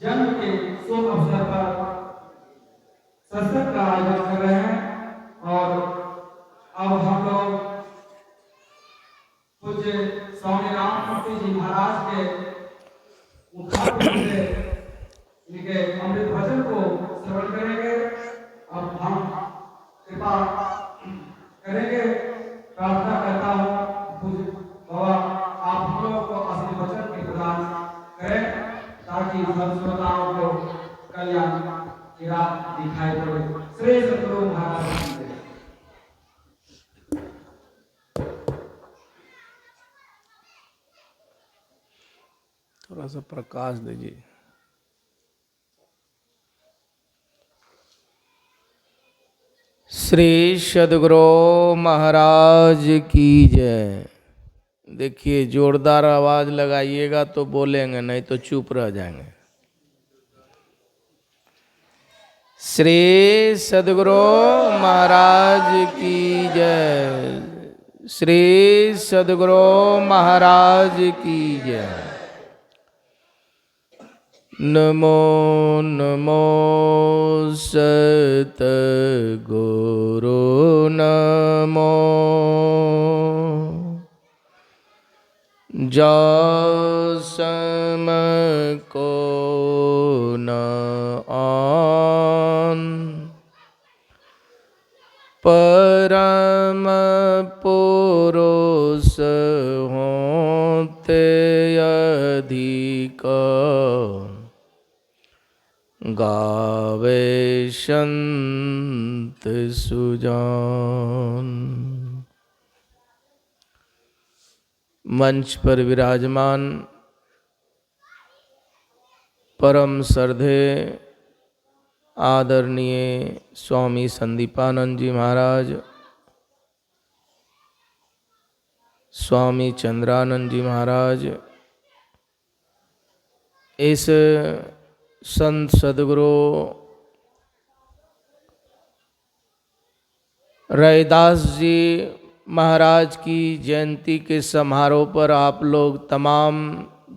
जन्म के शुभ अवसर पर सत्संग का आयोजन कर रहे हैं। और अब हम लोग पूज्य स्वामी राममूर्ति जी महाराज के मुखारबिंद से इनके अमृत वचन को श्रवण करेंगे। अब हम कृपा करेंगे। प्रार्थना करता हूँ पूज्य बाबा आप हम लोगों को असली वचन के प्रदान करें ताकि सब श्रोताओं को कल्याण की राह दिखाई पड़े। श्री सद्गुरु महाराज की जय। थोड़ा सा प्रकाश दीजिए। श्री सद्गुरु महाराज की जय। देखिए जोरदार आवाज लगाइएगा तो बोलेंगे, नहीं तो चुप रह जाएंगे। श्री सद्गुरु महाराज की जय। श्री सद्गुरु महाराज की जय। नमो नमो सतगुरु नमो जासम को न आन परम पुरुष होते अधिक गावे संत सुजान। मंच पर विराजमान परम श्रद्धे आदरणीय स्वामी संदीपानंद जी महाराज, स्वामी चंद्रानंद जी महाराज, इस संत सद्गुरु रविदास जी महाराज की जयंती के समारोह पर आप लोग तमाम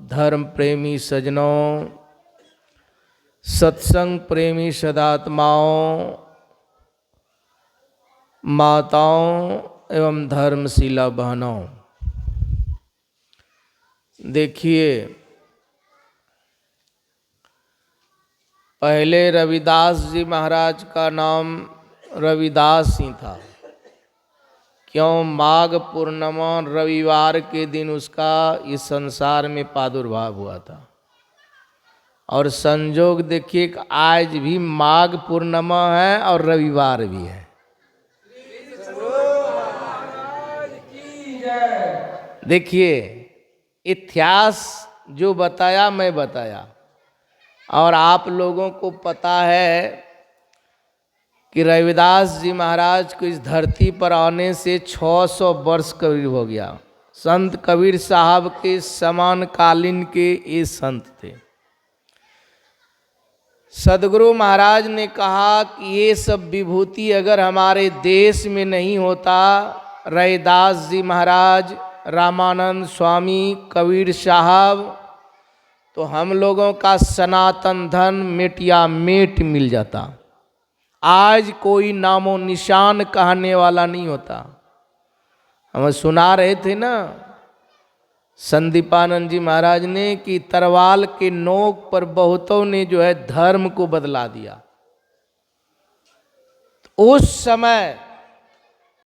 धर्म प्रेमी सज्जनों, सत्संग प्रेमी सदात्माओं, माताओं एवं धर्मशीला बहनों, देखिए पहले रविदास जी महाराज का नाम रविदास ही था। क्यों? माघ पूर्णिमा रविवार के दिन उसका इस संसार में प्रादुर्भाव हुआ था। और संजोग देखिए कि आज भी माघ पूर्णिमा है और रविवार भी है। देखिए इतिहास जो बताया मैं बताया, और आप लोगों को पता है कि रविदास जी महाराज को इस धरती पर आने से 600 वर्ष करीब हो गया। संत कबीर साहब के समानकालीन के ये संत थे। सद्गुरु महाराज ने कहा कि ये सब विभूति अगर हमारे देश में नहीं होता, रविदास जी महाराज, रामानंद स्वामी, कबीर साहब, तो हम लोगों का सनातन धन मिटिया मेट मिल जाता। आज कोई नामो निशान कहने वाला नहीं होता। हम सुना रहे थे ना संदीपानंद जी महाराज ने कि तरवाल के नोक पर बहुतों ने जो है धर्म को बदला दिया। उस समय